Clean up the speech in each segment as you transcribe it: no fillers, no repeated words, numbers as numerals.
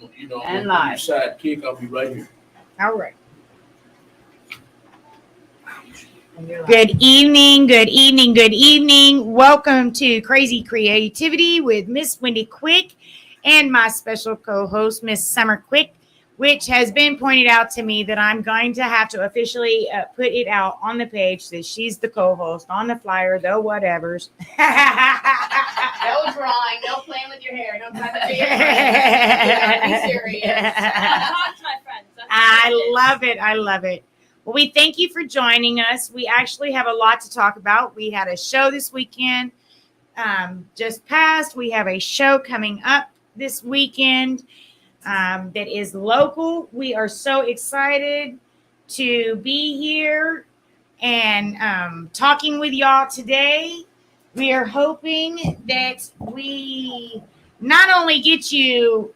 And live. Sidekick, I'll be right here. All right. Good evening, good evening, good evening. Welcome to Crazy Creativity with Miss Wendy Quick and my special co-host, Miss Summer Quick, which has been pointed out to me that I'm going to have to officially put it out on the page that she's the co-host on the flyer, though whatevers. No drawing, no playing with your hair, no time to be your friend. Be serious. Talk to my friends. I love it. I love it. Well, we thank you for joining us. We actually have a lot to talk about. We had a show this weekend just passed. We have a show coming up this weekend that is local. We are so excited to be here and talking with y'all today. We are hoping that we not only get you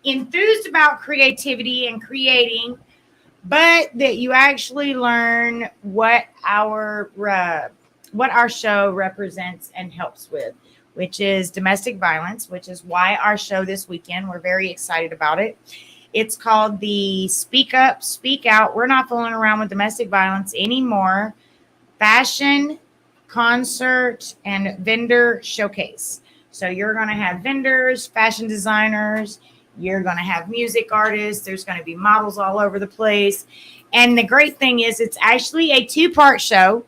enthused about creativity and creating, but that you actually learn what our show represents and helps with, which is domestic violence, which is why our show this weekend, we're very excited about it. It's called the Speak Up, Speak Out. We're not fooling around with domestic violence anymore. Fashion, concert, and vendor showcase. So you're going to have vendors, fashion designers, you're going to have music artists. There's going to be models all over the place. And the great thing is it's actually a two-part show.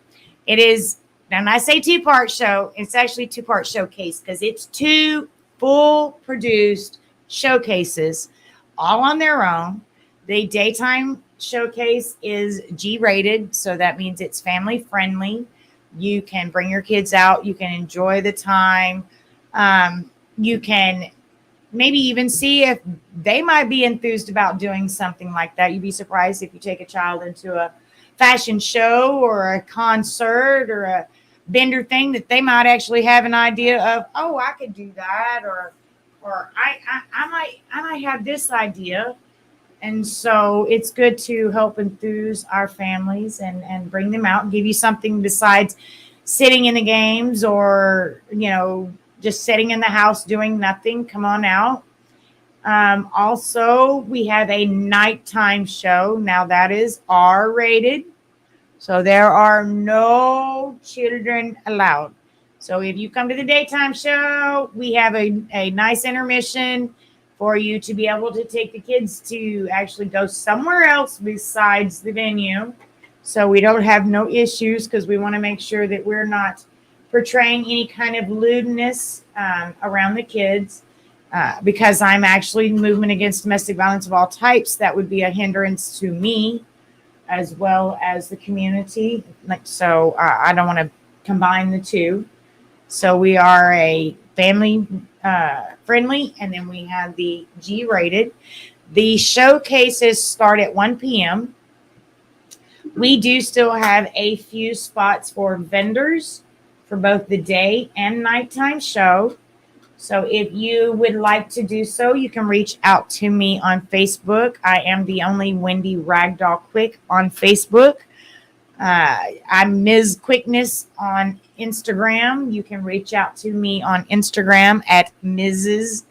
It is, and I say two-part show, it's actually a two-part showcase because it's two full-produced showcases all on their own. The daytime showcase is G-rated, so that means it's family-friendly. You can bring your kids out. You can enjoy the time. You can maybe even see if they might be enthused about doing something like that. You'd be surprised if you take a child into a fashion show or a concert or a vendor thing that they might actually have an idea of, oh, I could do that, or I might have this idea. And so it's good to help enthuse our families and bring them out and give you something besides sitting in the games or, just sitting in the house doing nothing. Come on out. Also, we have a nighttime show. Now that is R-rated. So there are no children allowed. So if you come to the daytime show, we have a nice intermission for you to be able to take the kids to actually go somewhere else besides the venue. So we don't have no issues because we want to make sure that we're not portraying any kind of lewdness around the kids because I'm actually movement against domestic violence of all types. That would be a hindrance to me as well as the community. So I don't want to combine the two. So we are a family friendly, and then we have the G-rated. The showcases start at 1 p.m. We do still have a few spots for vendors for both the day and nighttime show. So if you would like to do so, you can reach out to me on Facebook. I am the only Wendy Ragdoll Quick on Facebook. I'm Ms. Quickness on Instagram. You can reach out to me on Instagram at Mrs.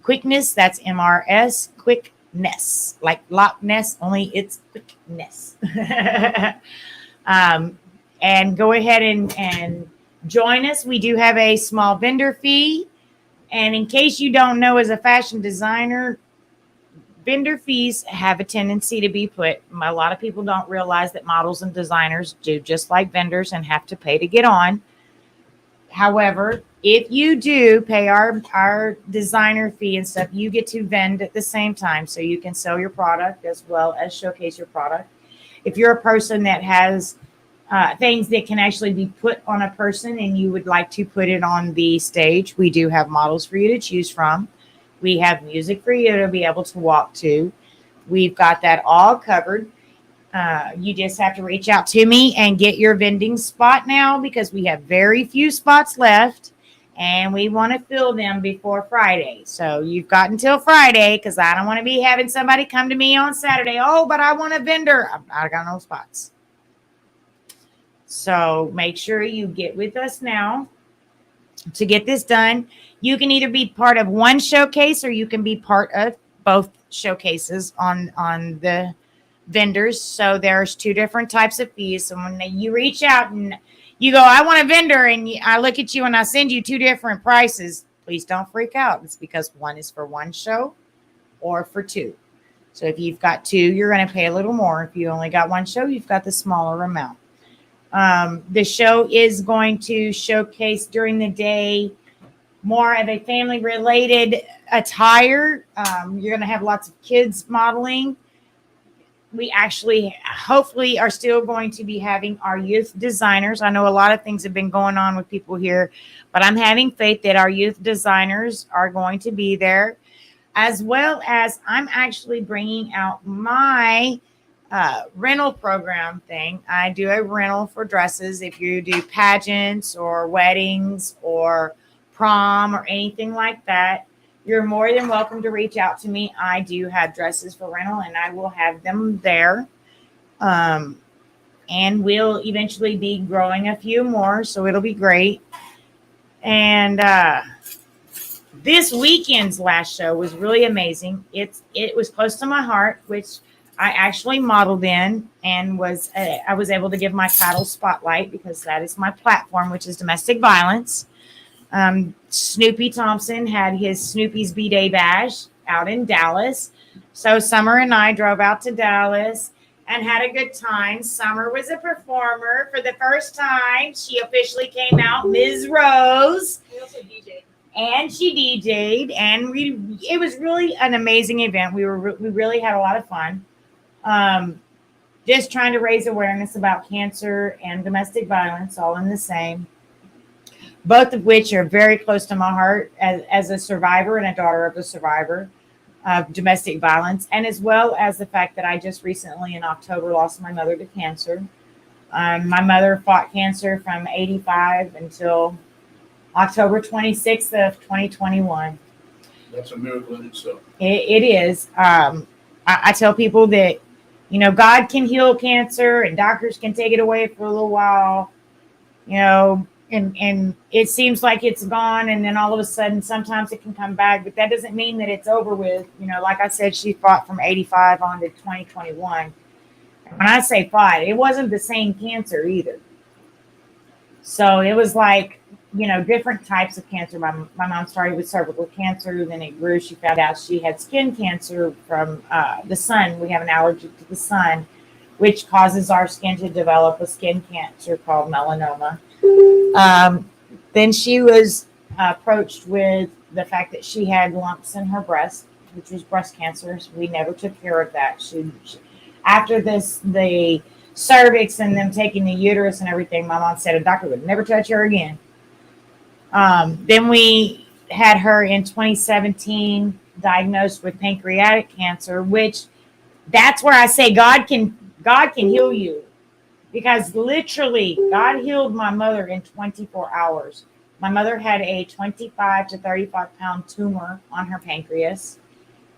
Quickness. That's MRS Quickness, like Loch Ness, only it's Quickness. And go ahead and join us. We do have a small vendor fee. And in case you don't know, as a fashion designer, vendor fees have a tendency to be put. A lot of people don't realize that models and designers do just like vendors and have to pay to get on. However, if you do pay our designer fee and stuff, you get to vend at the same time. So you can sell your product as well as showcase your product. If you're a person that has things that can actually be put on a person and you would like to put it on the stage, we do have models for you to choose from. We have music for you to be able to walk to. We've got that all covered. You just have to reach out to me and get your vending spot now because we have very few spots left and we want to fill them before Friday. So you've got until Friday because I don't want to be having somebody come to me on Saturday. Oh, but I want a vendor. I got no spots. So make sure you get with us now to get this done. You can either be part of one showcase or you can be part of both showcases on the vendors. So there's two different types of fees. So when you reach out and you go, I want a vendor, and I look at you and I send you two different prices, please don't freak out. It's because one is for one show or for two. So if you've got two, you're going to pay a little more. If you only got one show, you've got the smaller amount. The show is going to showcase during the day more of a family-related attire. You're going to have lots of kids modeling. We actually, hopefully, are still going to be having our youth designers. I know a lot of things have been going on with people here, but I'm having faith that our youth designers are going to be there, as well as I'm actually bringing out my rental program thing. I do a rental for dresses. If you do pageants or weddings or prom or anything like that, you're more than welcome to reach out to me. I do have dresses for rental, and I will have them there. And we'll eventually be growing a few more, so it'll be great. And this weekend's last show was really amazing. It was close to my heart, which I actually modeled in, and I was able to give my title spotlight because that is my platform, which is domestic violence. Snoopy Thompson had his Snoopy's B-Day bash out in Dallas. So Summer and I drove out to Dallas and had a good time. Summer was a performer for the first time. She officially came out, Ms. Rose. We also DJ'd. And she DJ'd, and it was really an amazing event. We really had a lot of fun. Just trying to raise awareness about cancer and domestic violence, all in the same. Both of which are very close to my heart as a survivor and a daughter of a survivor of domestic violence, and as well as the fact that I just recently in October lost my mother to cancer. My mother fought cancer from 85 until October 26th of 2021. That's a miracle in itself. It is. I tell people that, God can heal cancer and doctors can take it away for a little while, and it seems like it's gone. And then all of a sudden, sometimes it can come back, but that doesn't mean that it's over with. Like I said, she fought from 85 on to 2021. And when I say fought, it wasn't the same cancer either. So it was like, different types of cancer. My mom started with cervical cancer, then it grew. She found out she had skin cancer from the sun. We have an allergy to the sun, which causes our skin to develop a skin cancer called melanoma. Then she was approached with the fact that she had lumps in her breast, which was breast cancer. So we never took care of that. She after the cervix and them taking the uterus and everything, my mom said a doctor would never touch her again. Then we had her in 2017 diagnosed with pancreatic cancer, which that's where I say God can heal you, because literally God healed my mother in 24 hours. My mother had a 25 to 35 pound tumor on her pancreas,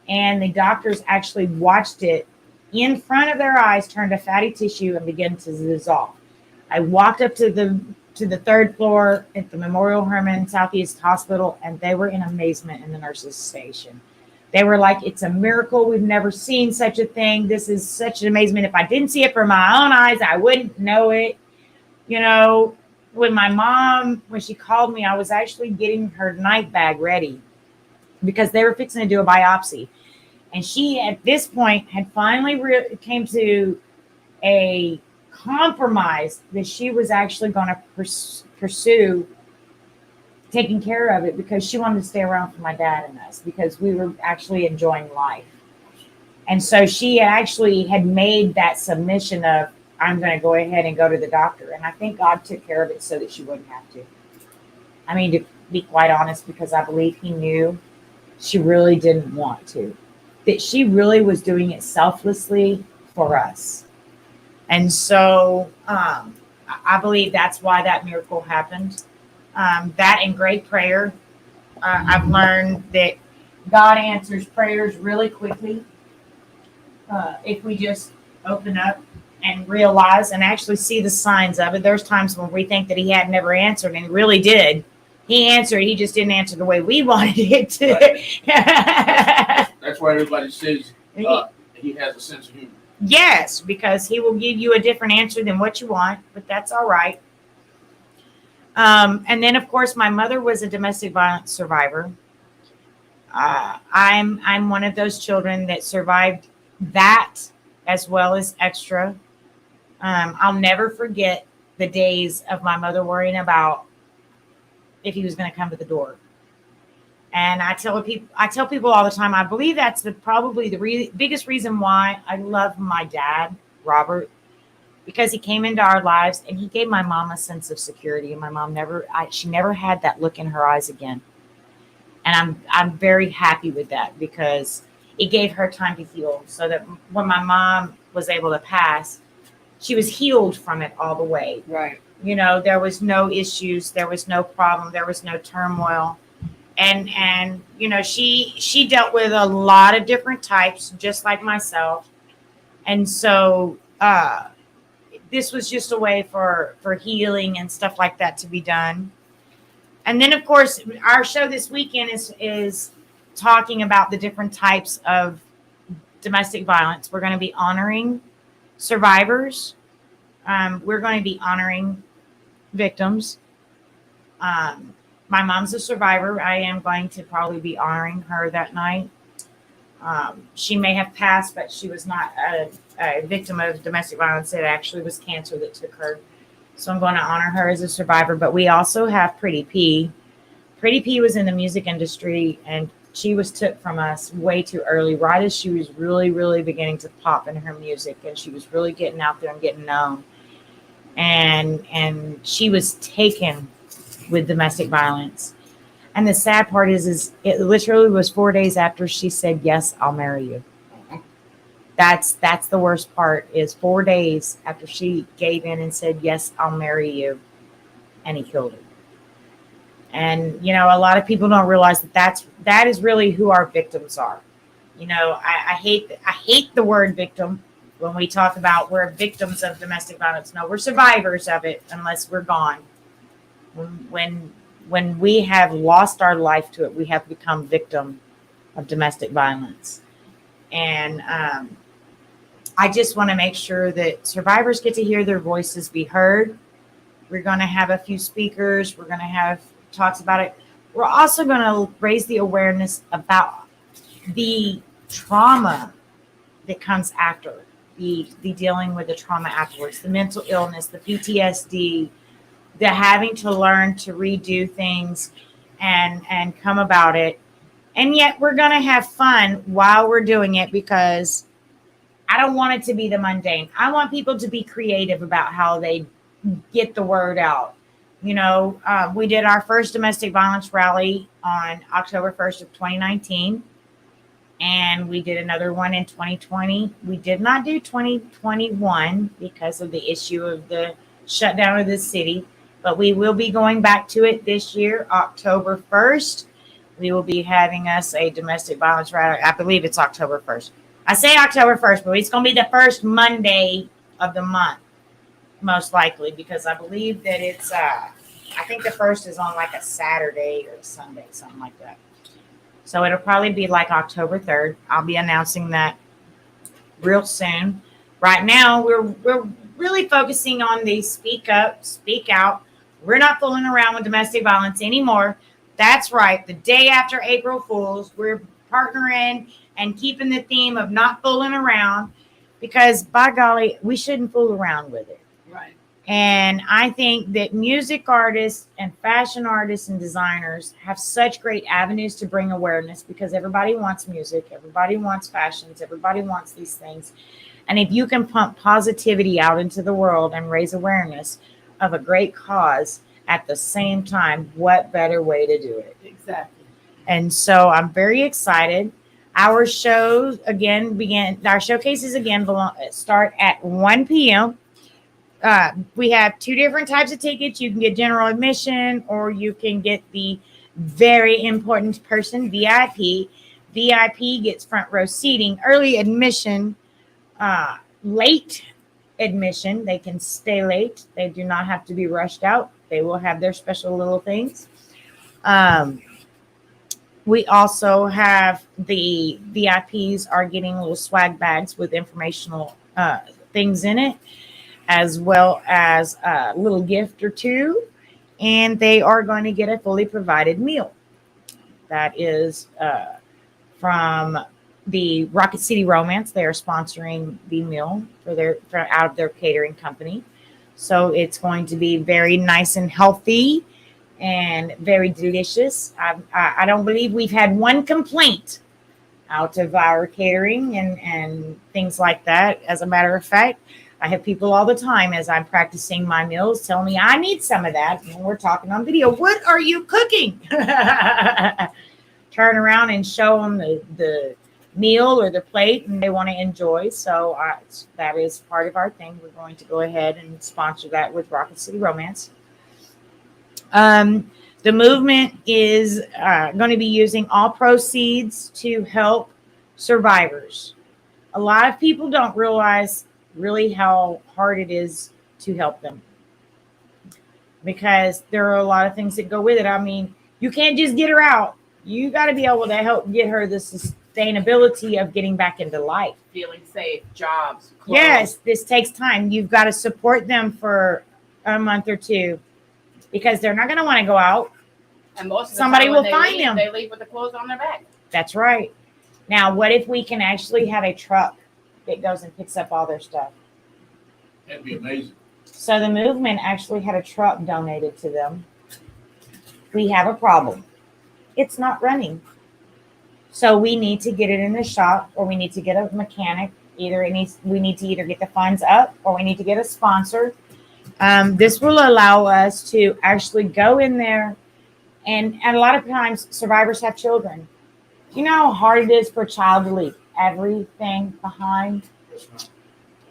and the doctors actually watched it in front of their eyes turn to fatty tissue and begin to dissolve. I walked up to the third floor at the Memorial Hermann Southeast Hospital, and they were in amazement in the nurses' station. They were like, it's a miracle. We've never seen such a thing. This is such an amazement. If I didn't see it for my own eyes, I wouldn't know it. When my mom, when she called me, I was actually getting her night bag ready because they were fixing to do a biopsy. And she, at this point, had finally came to a compromise that she was actually going to pursue taking care of it, because she wanted to stay around for my dad and us, because we were actually enjoying life. And so she actually had made that submission of, I'm going to go ahead and go to the doctor. And I think God took care of it so that she wouldn't have to. I mean, to be quite honest, because I believe he knew she really didn't want to, that she really was doing it selflessly for us. And so I believe that's why that miracle happened. That and great prayer. I've learned that God answers prayers really quickly if we just open up and realize and actually see the signs of it. There's times when we think that he had never answered, and he really did. He answered. He just didn't answer the way we wanted it to. Right. That's That's why everybody says he has a sense of humor. Yes, because he will give you a different answer than what you want, but that's all right. And then, of course, my mother was a domestic violence survivor. I'm one of those children that survived that as well as extra. I'll never forget the days of my mother worrying about if he was going to come to the door. And I tell people all the time, I believe that's probably the biggest reason why I love my dad, Robert, because he came into our lives and he gave my mom a sense of security. And my mom she never had that look in her eyes again. And I'm very happy with that because it gave her time to heal, so that when my mom was able to pass, she was healed from it all the way. Right. You know, there was no issues, there was no problem, there was no turmoil. And you know, she dealt with a lot of different types, just like myself. And so this was just a way for healing and stuff like that to be done. And then, of course, our show this weekend is talking about the different types of domestic violence. We're going to be honoring survivors. We're going to be honoring victims. My mom's a survivor. I am going to probably be honoring her that night. She may have passed, but she was not a victim of domestic violence. It actually was cancer that took her. So I'm going to honor her as a survivor. But we also have Pretty P. Pretty P was in the music industry, and she was took from us way too early, right as she was really, really beginning to pop in her music, and she was really getting out there and getting known. And she was taken with domestic violence. And the sad part is it literally was 4 days after she said, "Yes, I'll marry you." That's the worst part, is 4 days after she gave in and said, "Yes, I'll marry you," and he killed her. And, you know, a lot of people don't realize that is really who our victims are. You know, I hate the word victim when we talk about we're victims of domestic violence. No, we're survivors of it unless we're gone. When we have lost our life to it, we have become victim of domestic violence. And I just want to make sure that survivors get to hear their voices be heard. We're going to have a few speakers. We're going to have talks about it. We're also going to raise the awareness about the trauma that comes after, the dealing with the trauma afterwards, the mental illness, the PTSD, the having to learn to redo things and come about it. And yet we're going to have fun while we're doing it, because I don't want it to be the mundane. I want people to be creative about how they get the word out. You know, we did our first domestic violence rally on October 1st of 2019. And we did another one in 2020. We did not do 2021 because of the issue of the shutdown of the city. But we will be going back to it this year, October 1st. We will be having us a domestic violence rally. I believe it's October 1st. I say October 1st, but it's going to be the first Monday of the month, most likely, because I believe that it's, I think the first is on like a Saturday or a Sunday, something like that. So it'll probably be like October 3rd. I'll be announcing that real soon. Right now, we're really focusing on the speak up, speak out. We're not fooling around with domestic violence anymore. That's right. The day after April Fools, we're partnering and keeping the theme of not fooling around, because by golly, we shouldn't fool around with it. Right. And I think that music artists and fashion artists and designers have such great avenues to bring awareness, because everybody wants music, everybody wants fashions, everybody wants these things. And if you can pump positivity out into the world and raise awareness of a great cause at the same time, what better way to do it? Exactly. And so I'm very excited. Our shows again our showcases again start at 1 p.m. We have two different types of tickets. You can get general admission, or you can get the very important person, VIP. VIP gets front row seating. Early admission, late admission, they can stay late. They do not have to be rushed out. They will have their special little things. We also have the VIPs are getting little swag bags with informational things in it, as well as a little gift or two. And they are going to get a fully provided meal. That is from the Rocket City Romance. They are sponsoring the meal out of their catering company. So it's going to be very nice and healthy and very delicious. I don't believe we've had one complaint out of our catering and things like that. As a matter of fact, I have people all the time as I'm practicing my meals tell me I need some of that. And we're talking on video. What are you cooking? Turn around and show them the meal or the plate and they want to enjoy. So that is part of our thing. We're going to go ahead and sponsor that with Rocket City Romance. The movement is going to be using all proceeds to help survivors. A lot of people don't realize really how hard it is to help them, because there are a lot of things that go with it. I mean, you can't just get her out. You got to be able to help get her the sustainability of getting back into life. Feeling safe, jobs, clothes. Yes, this takes time. You've got to support them for a month or two, because they're not going to want to go out. And most of the Somebody time will when find them. They leave with the clothes on their back. That's right. Now, what if we can actually have a truck that goes and picks up all their stuff? That'd be amazing. So the movement actually had a truck donated to them. We have a problem. It's not running. So we need to get it in the shop, or we need to get a mechanic. We need to either get the funds up, or we need to get a sponsor. This will allow us to actually go in there. And a lot of times survivors have children. You know how hard it is for a child to leave everything behind?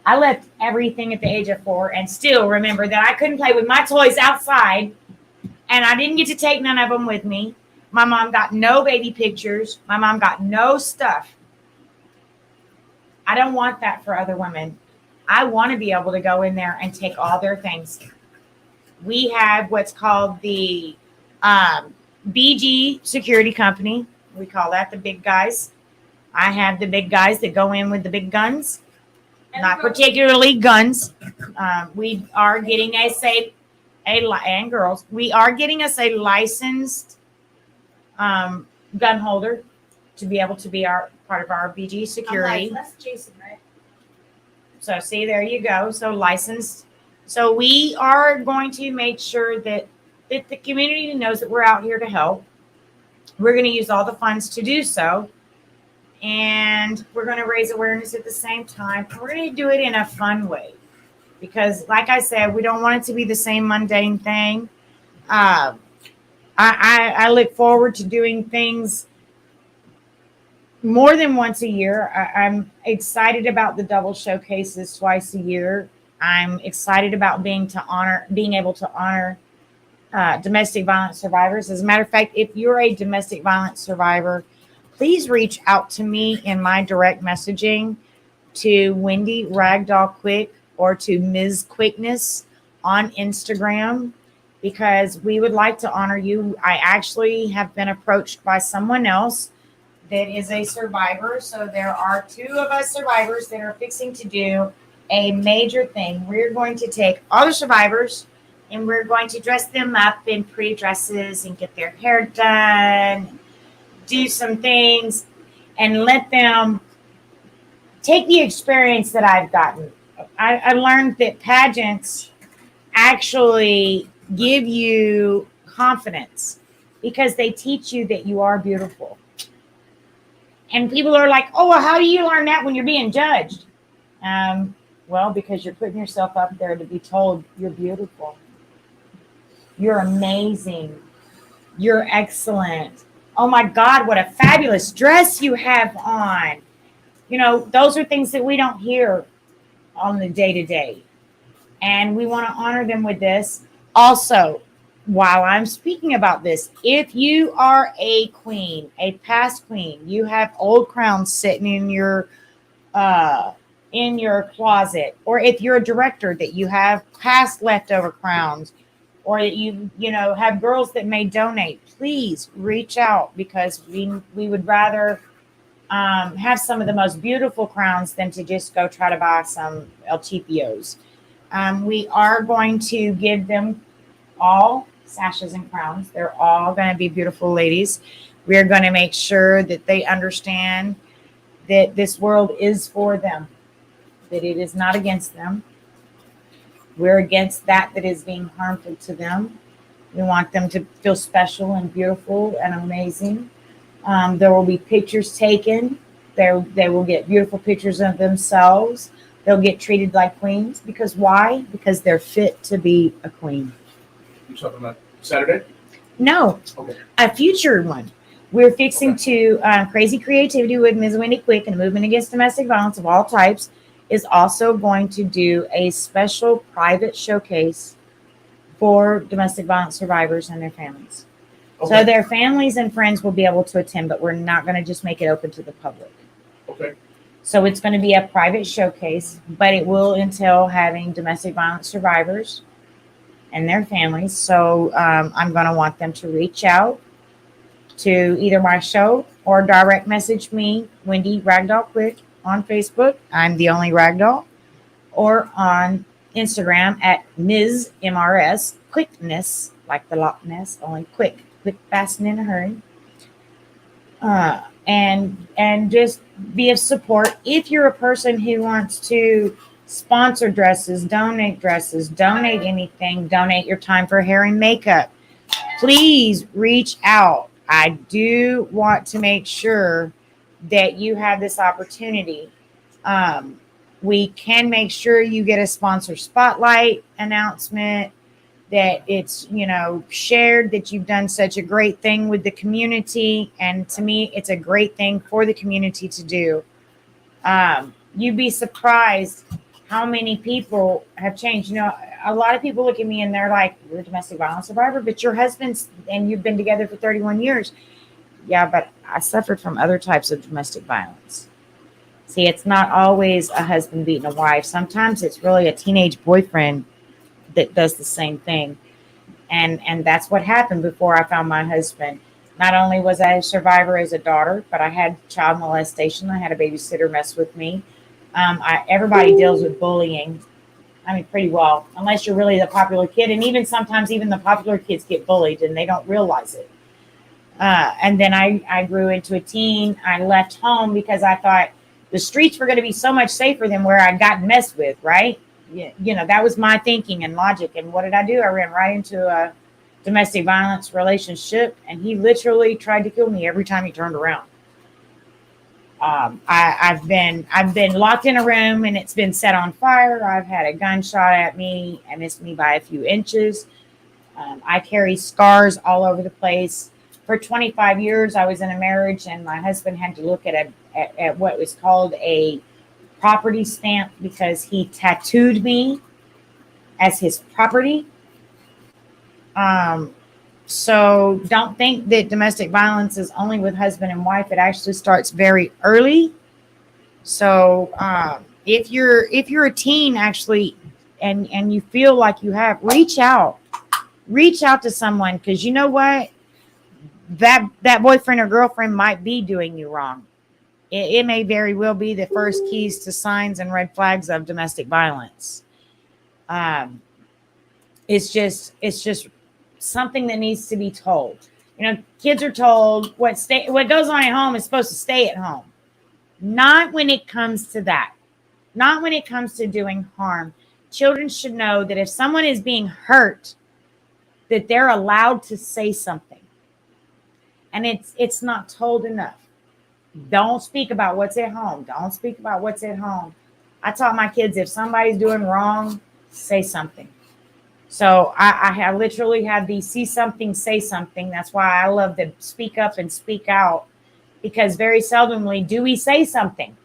I left everything at the age of 4 and still remember that I couldn't play with my toys outside, and I didn't get to take none of them with me. My mom got no baby pictures. My mom got no stuff. I don't want that for other women. I want to be able to go in there and take all their things. We have what's called the BG security company. We call that the big guys. I have the big guys that go in with the big guns, not particularly guns. We are getting and girls. We are getting us a licensed gun holder to be able to be part of our BG security. That's Jason, right? So see, there you go. So licensed. So we are going to make sure that the community knows that we're out here to help. We're going to use all the funds to do so. And we're going to raise awareness at the same time. We're going to do it in a fun way. Because like I said, we don't want it to be the same mundane thing. I look forward to doing things more than once a year. I'm excited about the double showcases twice a year. I'm excited about being able to honor domestic violence survivors. As a matter of fact, if you're a domestic violence survivor, please reach out to me in my direct messaging to Wendy Ragdoll Quick or to Ms. Quickness on Instagram, because we would like to honor you. I actually have been approached by someone else that is a survivor. So there are 2 of us survivors that are fixing to do a major thing. We're going to take all the survivors and we're going to dress them up in pretty dresses and get their hair done, do some things, and let them take the experience that I've gotten. I learned that pageants actually give you confidence because they teach you that you are beautiful. And people are like, oh, well, how do you learn that when you're being judged? Well, because you're putting yourself up there to be told you're beautiful. You're amazing. You're excellent. Oh my God, what a fabulous dress you have on. You know, those are things that we don't hear on the day-to-day. And we want to honor them with this. Also, while I'm speaking about this, if you are a queen, a past queen, you have old crowns sitting in your closet, or if you're a director that you have past leftover crowns, or that you know have girls that may donate, please reach out, because we would rather have some of the most beautiful crowns than to just go try to buy some El Cheapios. We are going to give them all sashes and crowns. They're all going to be beautiful ladies. We're going to make sure that they understand that this world is for them, that it is not against them. We're against that is being harmful to them. We want them to feel special and beautiful and amazing. There will be pictures taken. They will get beautiful pictures of themselves. They'll get treated like queens. Because why? Because they're fit to be a queen. You talking about Saturday? No, Okay. a future one. We're fixing to Crazy Creativity with Ms. Wendy Quick and Movement Against Domestic Violence of all types is also going to do a special private showcase for domestic violence survivors and their families. Okay. So their families and friends will be able to attend, but we're not going to just make it open to the public. Okay. So it's going to be a private showcase, but it will entail having domestic violence survivors and their families. So I'm going to want them to reach out to either my show or direct message me, Wendy Ragdoll Quick, on Facebook. I'm the only Ragdoll. Or on Instagram at Ms. MRS Quickness, like the Loch Ness, only quick, fast, and in a hurry. And just be of support. If you're a person who wants to sponsor dresses, donate anything, donate your time for hair and makeup, please reach out. I do want to make sure that you have this opportunity. We can make sure you get a sponsor spotlight announcement, that it's, shared, that you've done such a great thing with the community. And to me, it's a great thing for the community to do. You'd be surprised how many people have changed. A lot of people look at me and they're like, you're a domestic violence survivor, but your husband's, and you've been together for 31 years. Yeah, but I suffered from other types of domestic violence. See, it's not always a husband beating a wife. Sometimes it's really a teenage boyfriend that does the same thing. And that's what happened before I found my husband. Not only was I a survivor as a daughter, but I had child molestation. I had a babysitter mess with me. Everybody deals with bullying. Pretty well, unless you're really the popular kid. And even sometimes even the popular kids get bullied and they don't realize it. And then I grew into a teen. I left home because I thought the streets were going to be so much safer than where I got messed with, right? That was my thinking and logic. And what did I do? I ran right into a domestic violence relationship, and he literally tried to kill me every time he turned around. I've been locked in a room and it's been set on fire. I've had a gun shot at me and missed me by a few inches. I carry scars all over the place. For 25 years, I was in a marriage, and my husband had to look at what was called a property stamp because he tattooed me as his property. So don't think that domestic violence is only with husband and wife. It actually starts very early. So if you're a teen actually, and you feel like you have, reach out to someone, because you know what, that boyfriend or girlfriend might be doing you wrong. It may very well be the first keys to signs and red flags of domestic violence. It's just something that needs to be told. Kids are told what goes on at home is supposed to stay at home. Not when it comes to that. Not when it comes to doing harm. Children should know that if someone is being hurt, that they're allowed to say something. And it's not told enough. Don't speak about what's at home. Don't speak about what's at home. I taught my kids, if somebody's doing wrong, say something. So I literally have the see something, say something. That's why I love to speak up and speak out, because very seldomly do we say something.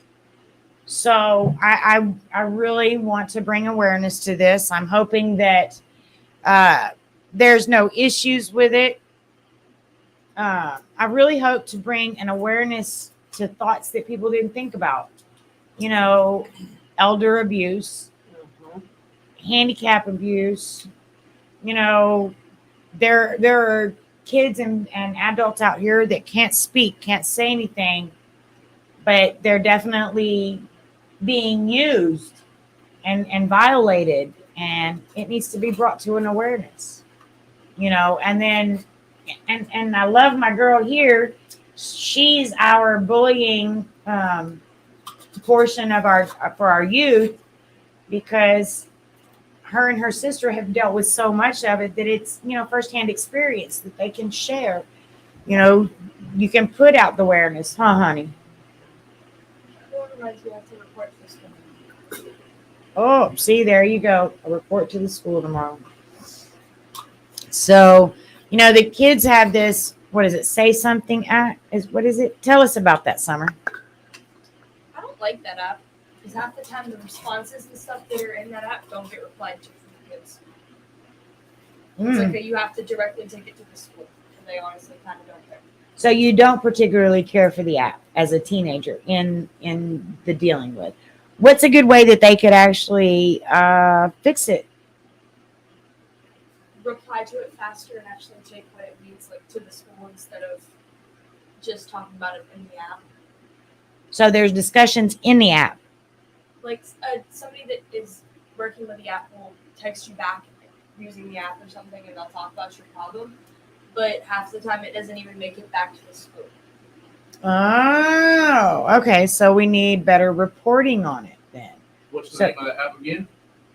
So I really want to bring awareness to this. I'm hoping that there's no issues with it. I really hope to bring an awareness to thoughts that people didn't think about. Elder abuse, handicap abuse, You know, there are kids and adults out here that can't speak, can't say anything, but they're definitely being used and violated, and it needs to be brought to an awareness. And then and I love my girl here. She's our bullying portion of our for our youth, because her and her sister have dealt with so much of it that it's firsthand experience that they can share. you know you can put out the awareness, huh, honey? Otherwise, you have to report this one. Oh, see, there you go, a report to the school tomorrow. So the kids have this, what is it, say something act, what is it? Tell us about that, Summer. I don't like that app because half the time the responses and stuff that are in that app don't get replied to from the kids. It's like that you have to directly take it to the school, and they honestly kind of don't care. So you don't particularly care for the app as a teenager in the dealing with. What's a good way that they could actually fix it? Reply to it faster and actually take what it means like to the school instead of just talking about it in the app. So there's discussions in the app. Like somebody that is working with the app will text you back using the app or something, and they'll talk about your problem. But half the time, it doesn't even make it back to the school. Oh, okay. So we need better reporting on it then. What's the name of the app again?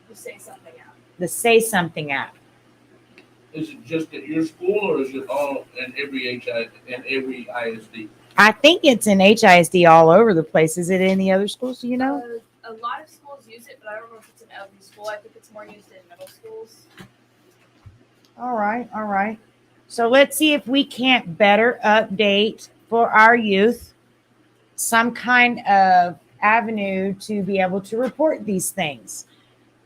Just say something out. The Say Something app. Is it just at your school, or is it all in every every ISD? I think it's in HISD all over the place. Is it in the other schools? Do you know? A lot of schools use it, but I don't know if it's in every school. I think it's more used in middle schools. All right. So let's see if we can't better update for our youth some kind of avenue to be able to report these things.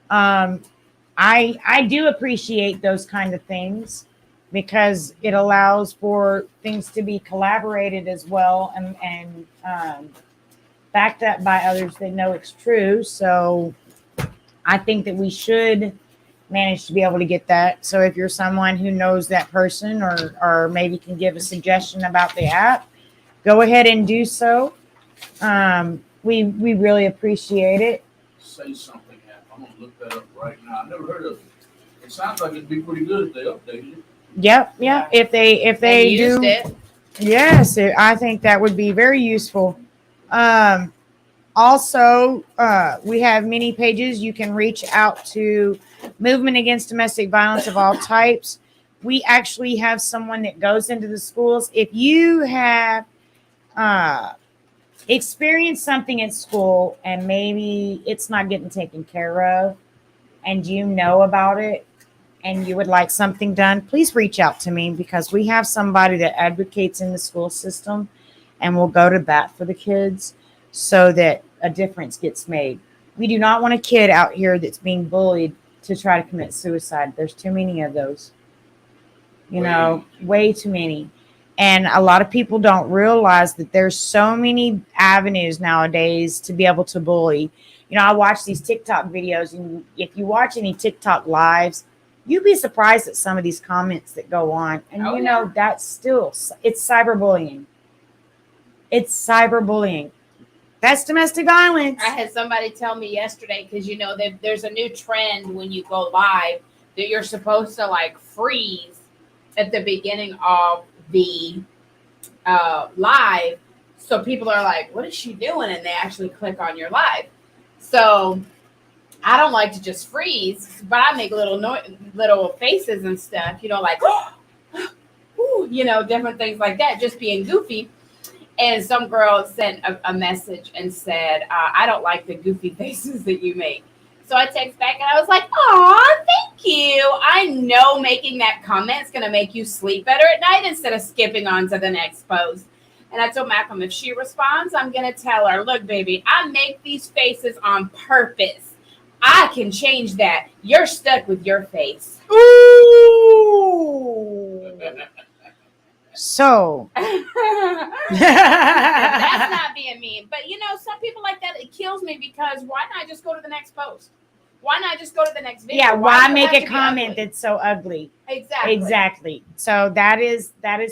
I do appreciate those kind of things because it allows for things to be collaborated as well and backed up by others that know it's true. So I think that we should manage to be able to get that. So if you're someone who knows that person or maybe can give a suggestion about the app, go ahead and do so. We really appreciate it. Say something app. I'm gonna look that up right now. I never heard of it. It sounds like it'd be pretty good if they updated it. Yep. If they used do it. yes, I think that would be very useful. Also, we have many pages. You can reach out to Movement Against Domestic Violence of all types. We actually have someone that goes into the schools. If you have experienced something at school and maybe it's not getting taken care of and you know about it and you would like something done, please reach out to me because we have somebody that advocates in the school system and will go to bat for the kids so that a difference gets made. We do not want a kid out here that's being bullied to try to commit suicide. There's too many of those. Way too many. And a lot of people don't realize that there's so many avenues nowadays to be able to bully. I watch these TikTok videos, and if you watch any TikTok lives, you'd be surprised at some of these comments that go on. And that's still, it's cyberbullying. It's cyberbullying. That's domestic violence. I had somebody tell me yesterday, because there's a new trend when you go live that you're supposed to freeze at the beginning of the live, so people are like, what is she doing? And they actually click on your live. So I don't like to just freeze, but I make little faces and stuff, different things like that, just being goofy. And some girl sent a message and said, I don't like the goofy faces that you make. So I text back and I was like, aw, thank you. I know making that comment is going to make you sleep better at night instead of skipping on to the next post. And I told Malcolm, if she responds, I'm going to tell her, look, baby, I make these faces on purpose. I can change that. You're stuck with your face. Ooh. So. That's not being mean. But, some people like that, it kills me because why not just go to the next post? Why not just go to the next video? Yeah, why does it make have a to be comment ugly? that's so ugly? Exactly. Exactly. So that is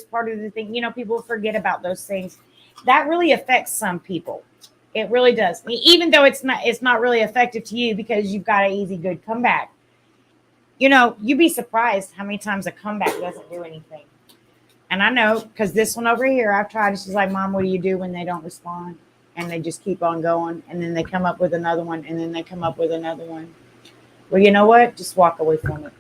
part of the thing. People forget about those things. That really affects some people. It really does. Even though it's not really effective to you because you've got an easy, good comeback. You'd be surprised how many times a comeback doesn't do anything. And I know because this one over here, I've tried. She's like, Mom, what do you do when they don't respond? And they just keep on going. And then they come up with another one. And then they come up with another one. Well, you know what? Just walk away from it.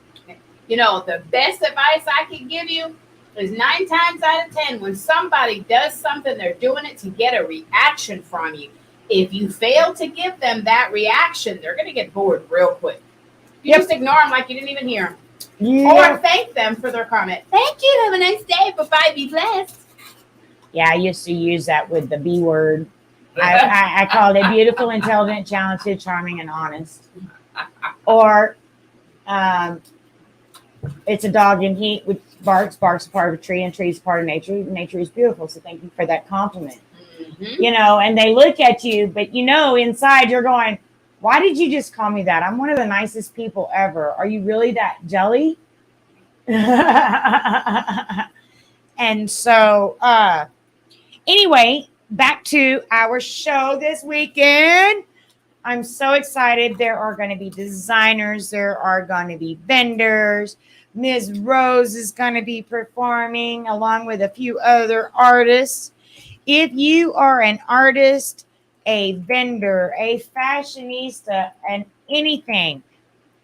The best advice I can give you is 9 times out of 10, when somebody does something, they're doing it to get a reaction from you. If you fail to give them that reaction, they're going to get bored real quick. You just ignore them like you didn't even hear them. Yeah. Or thank them for their comment. Thank you. Have a nice day. Bye-bye. Be blessed. Yeah, I used to use that with the B word. I called it beautiful, intelligent, talented, charming, and honest. Or it's a dog in heat which barks a part of a tree, and tree's part of nature. Nature is beautiful, so thank you for that compliment. Mm-hmm. And they look at you, but inside you're going, why did you just call me that? I'm one of the nicest people ever. Are you really that jelly? And so anyway, back to our show this weekend. I'm so excited. There are going to be designers. There are going to be vendors. Ms. Rose is going to be performing along with a few other artists. If you are an artist, a vendor, a fashionista, and anything,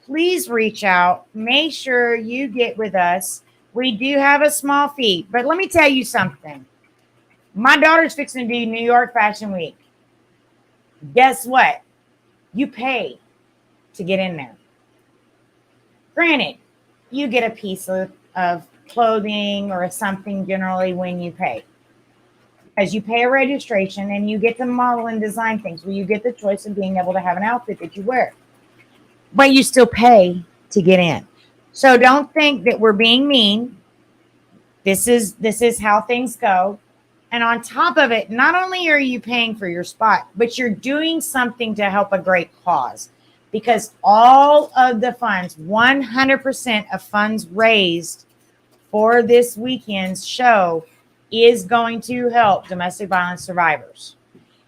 please reach out. Make sure you get with us. We do have a small fee, but let me tell you something. My daughter's fixing to do New York Fashion Week. Guess what? You pay to get in there. Granted, you get a piece of clothing or something generally when you pay. As you pay a registration and you get to model and design things where you get the choice of being able to have an outfit that you wear. But you still pay to get in. So don't think that we're being mean. This is how things go. And on top of it, not only are you paying for your spot, but you're doing something to help a great cause. Because all of the funds, 100% of funds raised for this weekend's show is going to help domestic violence survivors.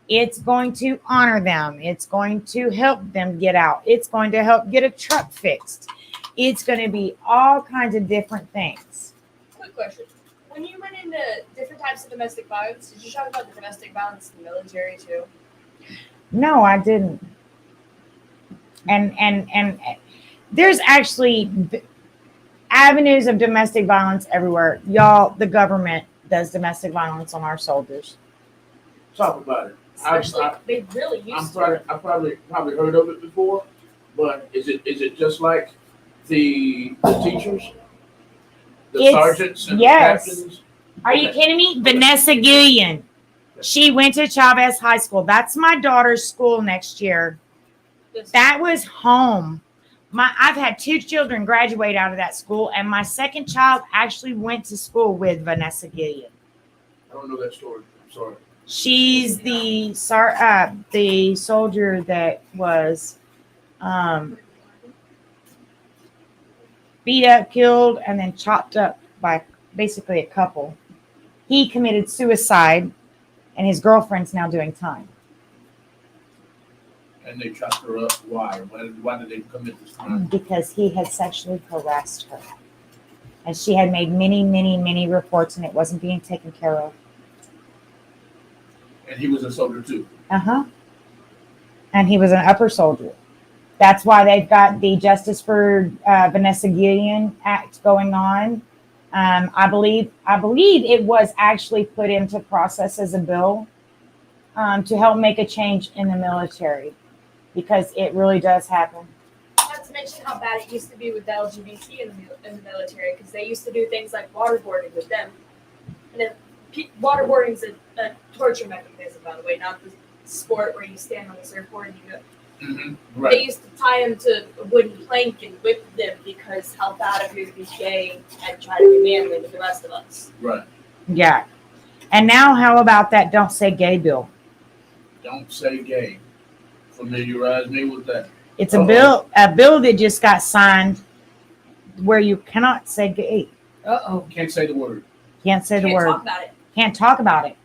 It's going to honor them. It's going to help them get out. It's going to help get a truck fixed. It's going to be all kinds of different things. Quick question. When you went into different types of domestic violence, did you talk about the domestic violence in the military too? No, I didn't. And there's actually avenues of domestic violence everywhere. Y'all, the government does domestic violence on our soldiers. Talk about it. Especially, they really used to. I probably heard of it before, but is it just like the teachers, the sergeants, and the captains? Are you kidding me? Vanessa Gillian. She went to Chavez High School. That's my daughter's school next year. That was home. I've had 2 children graduate out of that school, and my second child actually went to school with Vanessa Gillian. I don't know that story. I'm sorry. She's the soldier that was beat up, killed, and then chopped up by basically a couple. He committed suicide, and his girlfriend's now doing time. And they chopped her up. Why? Why did they commit this crime? Because he had sexually harassed her. And she had made many, many, many reports, and it wasn't being taken care of. And he was a soldier too. Uh-huh. And he was an upper soldier. That's why they've got the Justice for Vanessa Gillian Act going on. I believe it was actually put into process as a bill to help make a change in the military, because it really does happen. Not to mention how bad it used to be with the LGBT in the military, because they used to do things like waterboarding with them. And then waterboarding's a torture mechanism, by the way, not the sport where you stand on the surfboard and you go. Mm-hmm. Right. They used to tie them to a wooden plank and whip them because how bad of you to be gay and try to be manly with the rest of us. Right. Yeah. And now how about that Don't Say Gay bill? Don't say gay. Familiarize me with that. It's a bill that just got signed where you cannot say gay. Can't say the word. Can't say the Can't word. talk about it. Can't talk about it.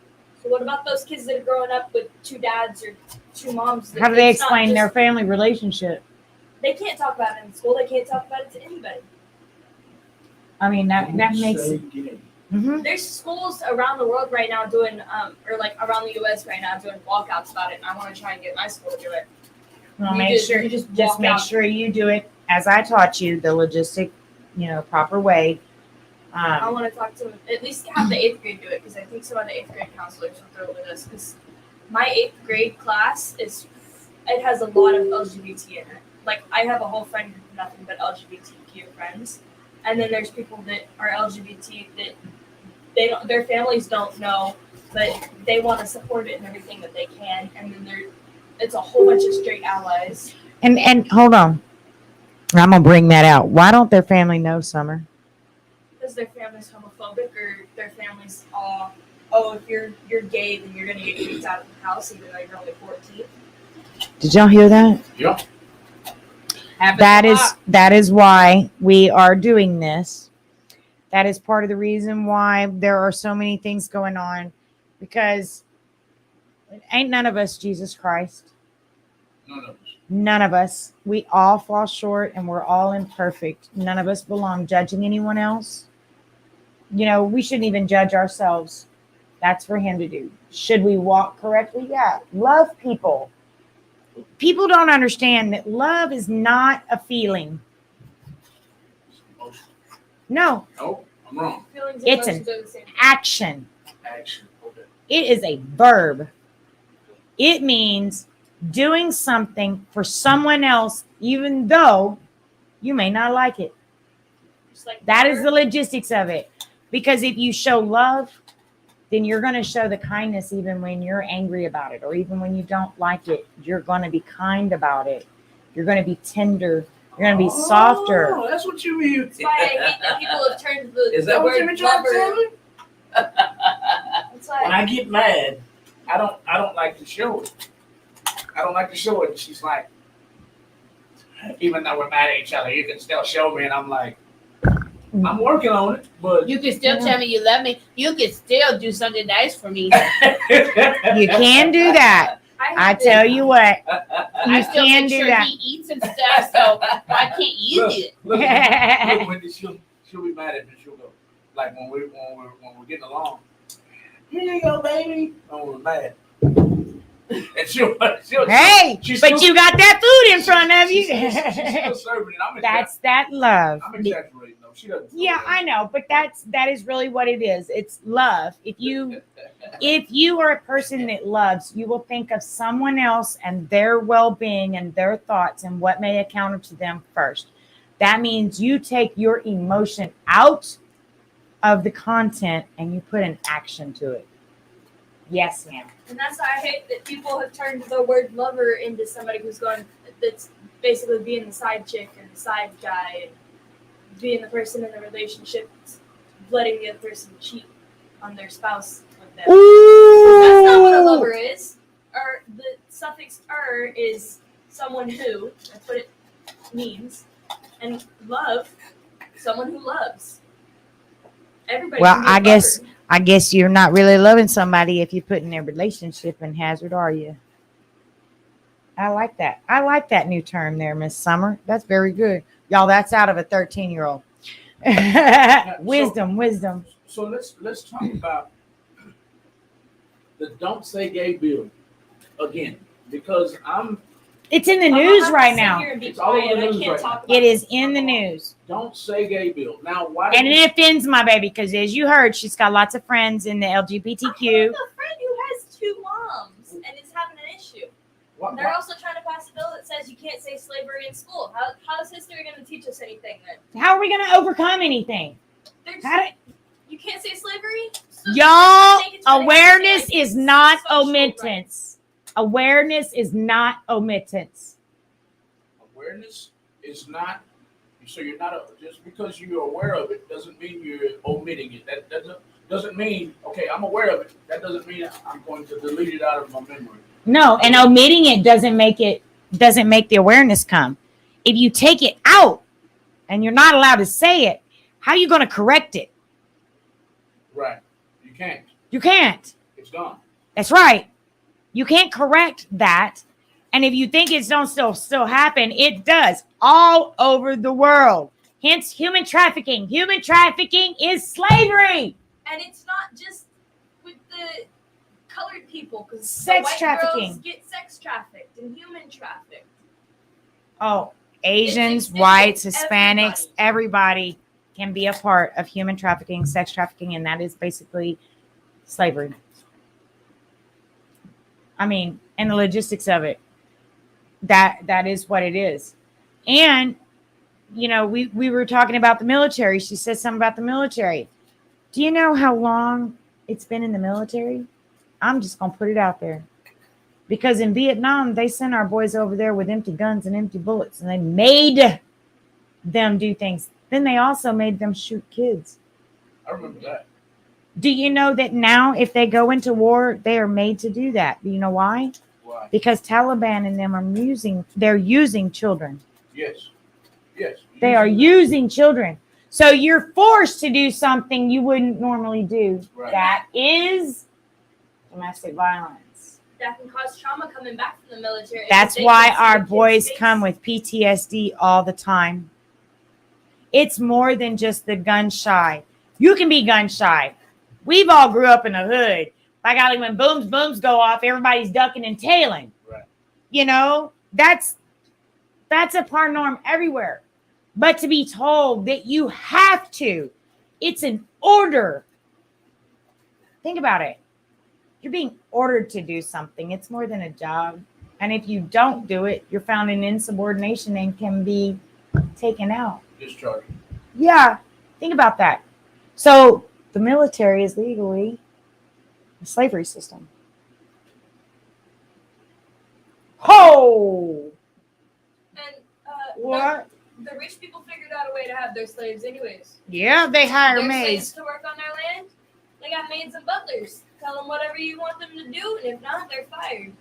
So what about those kids that are growing up with two dads or two moms? How do they it's not explain their just- family relationship? They can't talk about it in school. They can't talk about it to anybody. I mean, that makes Say it. gay. Mhm. There's schools around the world right now doing, or like around the U.S. right now doing walkouts about it. And I want to try and get my school to do it. Well, You make just- sure you just just walk make out. sure you do it as I taught you, the logistic, proper way. I want to talk to them, at least have the 8th grade do it, because I think some of the 8th grade counselors will throw with us. Because my 8th grade class it has a lot of LGBT in it. Like, I have a whole friend group of nothing but LGBTQ friends, and then there's people that are LGBT that their families don't know, but they want to support it and everything that they can. And then it's a whole bunch of straight allies. And hold on, I'm gonna bring that out. Why don't their family know, Summer? Because their family's homophobic, or their family's all, oh, if you're gay, then you're gonna get kicked out of the house, even though you're only 14. Did y'all hear that? Yeah. That is why we are doing this. That is part of the reason why there are so many things going on, because ain't none of us Jesus Christ. None of us. None of us. We all fall short and we're all imperfect. None of us belong judging anyone else. We shouldn't even judge ourselves. That's for him to do. Should we walk correctly? Yeah. Love people. People don't understand that love is not a feeling. Emotion. No, No, I'm wrong. Feelings and It's emotions are the same. action. Action. Okay. It is a verb. It means doing something for someone else, even though you may not like it. Just like That is the logistics of it. Because if you show love, then you're going to show the kindness even when you're angry about it, or even when you don't like it. You're going to be kind about it. You're going to be tender. You're going to be softer. Oh, that's what you mean. That's why I hate that people have turned the, Is the that what you've word been trying to tell lover. me? That's why When I get mad, I don't like to show it. I don't like to show it. And she's like, even though we're mad at each other, you can still show me. And I'm like, I'm working on it, but You can still tell me you love me. You can still do something nice for me. You can do that. I tell you what. I You still can make do sure that. he eats and stuff. So why can't you do it? Look, Wendy, she'll be mad at me. She'll go, like when we're getting along. Here you go, baby. When we're mad. And she'll Hey, she's but still- you got that food in front of you. She's still serving it. That's that love. I'm exaggerating though. She doesn't. Yeah, I know, but that is really what it is. It's love. If you are a person that loves, you will think of someone else and their well-being and their thoughts and what may account to them first. That means you take your emotion out of the content and you put an action to it. Yes, ma'am. And that's why I hate that people have turned the word lover into somebody that's basically being the side chick and the side guy and being the person in the relationship letting the other person cheat on their spouse with them. That's not what a lover is. Or the suffix "er" is someone who. That's what it means. And love, someone who loves. Everybody. Well, can be a I lover. guess you're not really loving somebody if you put in a relationship in hazard, are you? I like that. I like that new term there, Miss Summer. That's very good. Y'all, that's out of a 13-year-old. Wisdom. So let's talk about the "Don't Say Gay" bill again, because It's in the I'm gonna news have to right sit now. here and be It's all over quiet. the I news can't right talk now. It about is this in the for long. news. "Don't Say Gay" bill. Now, why? And it offends my baby because, as you heard, she's got lots of friends in the I have LGBTQ. a friend who has two moms and is having an issue. They're also trying to pass a bill that says you can't say slavery in school. How is history going to teach us anything then? How are we going to overcome anything? There's- you can't say slavery? So Y'all, think it's really awareness happening. is not Social omittance. Awareness is not omittance. Awareness is not. So you're not just because you're aware of it doesn't mean you're omitting it. That doesn't mean okay. I'm aware of it. That doesn't mean I'm going to delete it out of my memory. No, and omitting it doesn't make it doesn't make the awareness come. If you take it out and you're not allowed to say it, how are you going to correct it? Right. You can't. You can't. It's gone. That's right. You can't correct that. And if you think it don't still happen, it does all over the world. Hence, human trafficking. Human trafficking is slavery. And it's not just with the colored people, because Sex white trafficking. girls get sex trafficked and human trafficked. Oh, Asians, extended. whites, Hispanics, everybody can be a part of human trafficking, sex trafficking, and that is basically slavery. I mean, and the logistics of it. That is what it is. And you know, we were talking about the military. She said something about the military. Do you know how long it's been in the military? I'm just gonna put it out there. Because in Vietnam, they sent our boys over there with empty guns and empty bullets, and they made them do things. Then they also made them shoot kids. I remember that. Do you know that now if they go into war, they are made to do that? Do you know why? Why? Because Taliban and them are they're using children. Yes. Yes. They are using children. So you're forced to do something you wouldn't normally do. Right. That is domestic violence. That can cause trauma coming back from the military. That's They why can see our the kid's boys face. come with PTSD all the time. It's more than just the gun shy. You can be gun shy. We've all grew up in the hood. By golly, when booms go off, everybody's ducking and tailing. Right. You know, that's a par norm everywhere. But to be told that you have to, it's an order. Think about it. You're being ordered to do something. It's more than a job. And if you don't do it, you're found in insubordination and can be taken out. Discharge. Yeah, think about that. So the military is legally a slavery system. Oh! And What? the rich people figured out a way to have their slaves anyways. Yeah, they hire Their maids. slaves to work on their land. They got maids and butlers. Tell them whatever you want them to do, and if not, they're fired.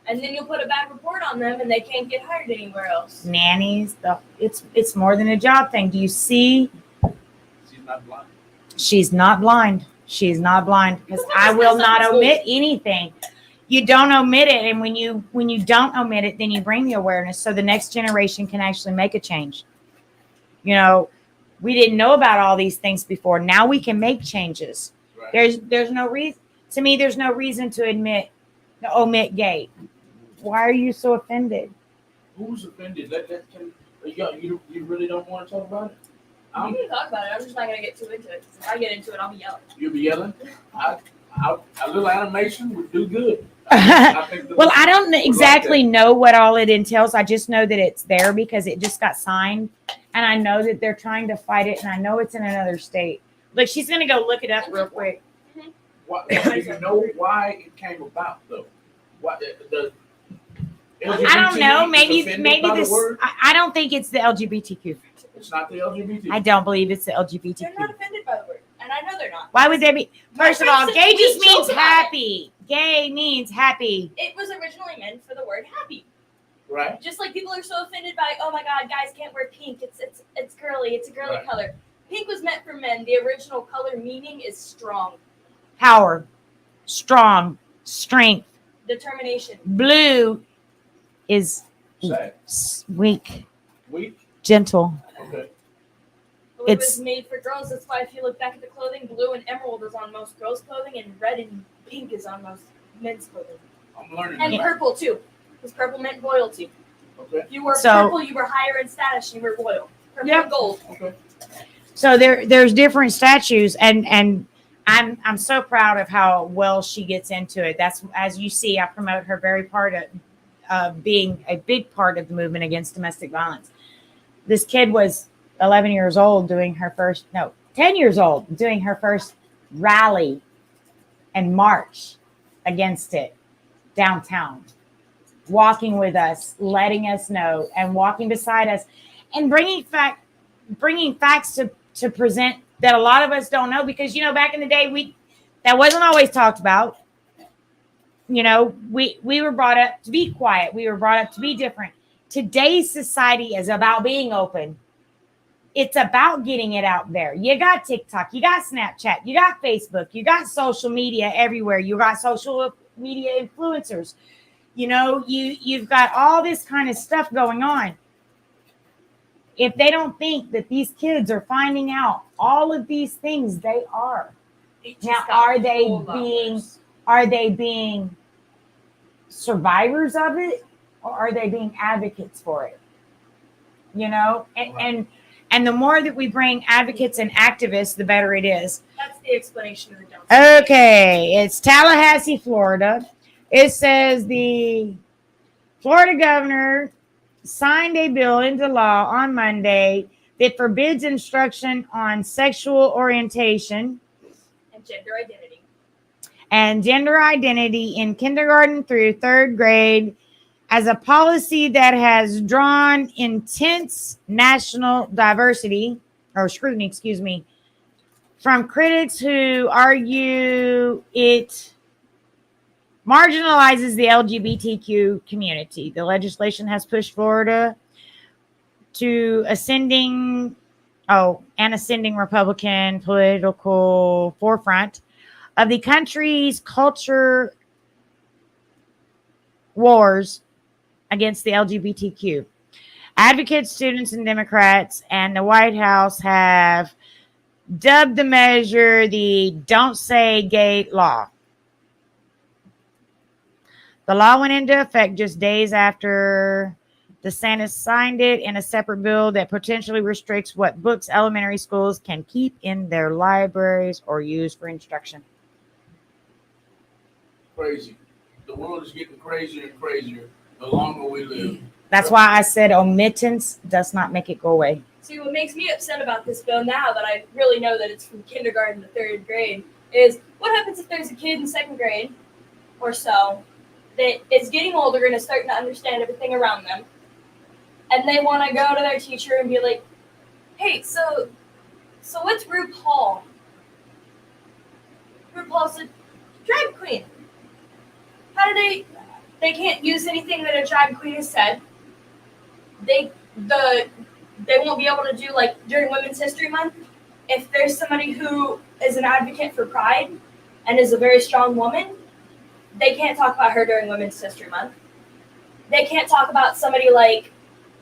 And then you'll put a bad report on them, and they can't get hired anywhere else. Nannies, it's more than a job thing. Do you see? She's not blind. She's not blind. She's not blind because I will not omit anything. You don't omit it, and when you don't omit it, then you bring the awareness so the next generation can actually make a change. You know, we didn't know about all these things before. Now we can make changes. Right. There's no reason to me. There's no reason to omit gay. Why are you so offended? Who's offended? You really don't want to talk about it? I'm going to talk about it. I'm just not going to get too into it. 'Cause if I get into it, I'll be yelling. You'll be yelling. A little animation would do good. Well, I don't exactly know what all it entails. I just know that it's there because it just got signed, and I know that they're trying to fight it, and I know it's in another state. Look, she's gonna go look it up real quick. Do you know why it came about, though? Why the I don't know. Maybe this. this. I don't think it's the LGBTQ. It's not the LGBT. I don't believe it's the They're not LGBTQ. offended by the word. And I know they're not. Why would they be? First of My all, friend gay said just we means joke about happy. Gay means happy. It was originally meant for the word happy. Right. Just like people are so offended by, oh my God, guys can't wear pink. It's girly. It's a girly Right. color. Pink was meant for men. The original color meaning is strong. Power, strong, strength. Determination. Blue is Sad. weak, Weak. gentle. Okay. Blue It's- was made for girls. That's why if you look back at the clothing, blue and emerald is on most girls' clothing, and red and pink is on most men's clothing. I'm learning. And tonight. purple too, because purple meant royalty. Okay. If you wore So- purple, you were higher in status. You were royal. Purple Yep. and gold. Okay. So there's different statues, and I'm so proud of how well she gets into it. That's, as you see, I promote her very part of being a big part of the movement against domestic violence. This kid was 11 years old 10 years old doing her first rally and march against it downtown, walking with us, letting us know, and walking beside us, and bringing facts to present that a lot of us don't know, because back in the day that wasn't always talked about. You know, we were brought up to be quiet. We were brought up to be different. Today's society is about being open. It's about getting it out there. You got TikTok, you got Snapchat, you got Facebook, you got social media everywhere. You got social media influencers. You know, you've got all this kind of stuff going on. If they don't think that these kids are finding out all of these things, they are. Now, are they being survivors of it, or are they being advocates for it? You know, and the more that we bring advocates and activists, the better it is. That's the explanation of the downstairs. Okay, it's Tallahassee, Florida. It says the Florida governor signed a bill into law on Monday that forbids instruction on sexual orientation and gender identity in kindergarten through third grade, as a policy that has drawn intense national scrutiny, from critics who argue it marginalizes the LGBTQ community. The legislation has pushed Florida to an ascending Republican political forefront of the country's culture wars against the LGBTQ. Advocates, students, and Democrats and the White House have dubbed the measure the Don't Say Gay law. The law went into effect just days after DeSantis signed it in a separate bill that potentially restricts what books elementary schools can keep in their libraries or use for instruction. Crazy. The world is getting crazier and crazier the longer we live. That's why I said omittance does not make it go away. See, what makes me upset about this bill now that I really know that it's from kindergarten to third grade is what happens if there's a kid in second grade or so that is getting older and is starting to understand everything around them, and they want to go to their teacher and be like, hey, so what's RuPaul? RuPaul's a drag queen. How do they can't use anything that a drag queen has said. They won't be able to do, like, during Women's History Month, if there's somebody who is an advocate for pride and is a very strong woman, they can't talk about her during Women's History Month. They can't talk about somebody like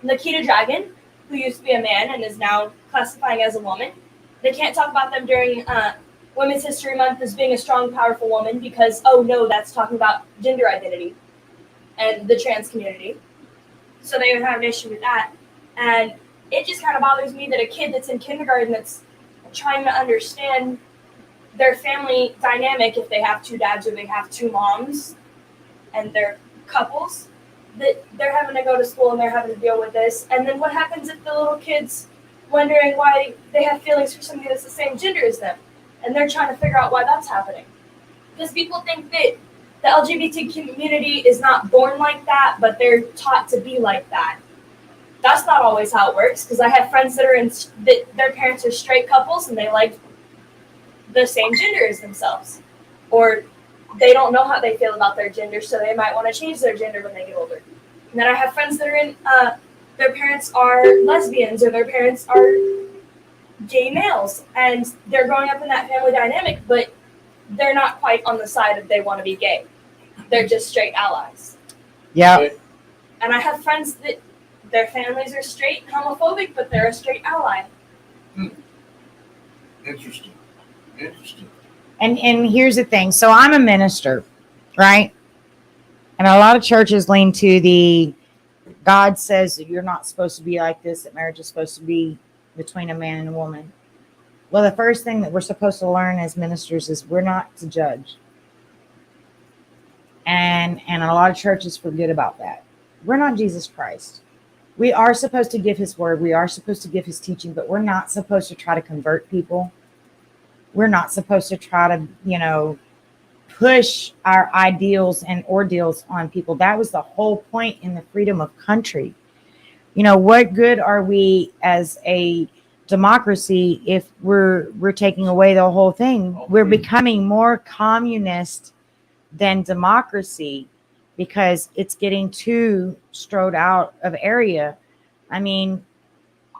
Nikita Dragon, who used to be a man and is now classifying as a woman. They can't talk about them during Women's History Month as being a strong, powerful woman because, oh no, that's talking about gender identity and the trans community. So they would have an issue with that. And it just kind of bothers me that a kid that's in kindergarten that's trying to understand their family dynamic, if they have two dads or they have two moms and they're couples, that they're having to go to school and they're having to deal with this. And then what happens if the little kid's wondering why they have feelings for somebody that's the same gender as them? And they're trying to figure out why that's happening. Because people think that the LGBT community is not born like that, but they're taught to be like that. That's not always how it works, because I have friends that are that their parents are straight couples and they like the same gender as themselves. Or they don't know how they feel about their gender, so they might want to change their gender when they get older. And then I have friends that are their parents are lesbians or their parents are gay males, and they're growing up in that family dynamic, but they're not quite on the side of they want to be gay. They're just straight allies. Yeah. And I have friends that their families are straight and homophobic, but they're a straight ally. Interesting. And here's the thing. So I'm a minister, right? And a lot of churches lean to the God says that you're not supposed to be like this, that marriage is supposed to be between a man and a woman. Well, the first thing that we're supposed to learn as ministers is we're not to judge. And a lot of churches forget about that. We're not Jesus Christ. We are supposed to give his word. We are supposed to give his teaching, but we're not supposed to try to convert people. We're not supposed to try to, push our ideals and ordeals on people. That was the whole point in the freedom of country. What good are we as a democracy if we're taking away the whole thing? We're becoming more communist than democracy because it's getting too strode out of area. I mean,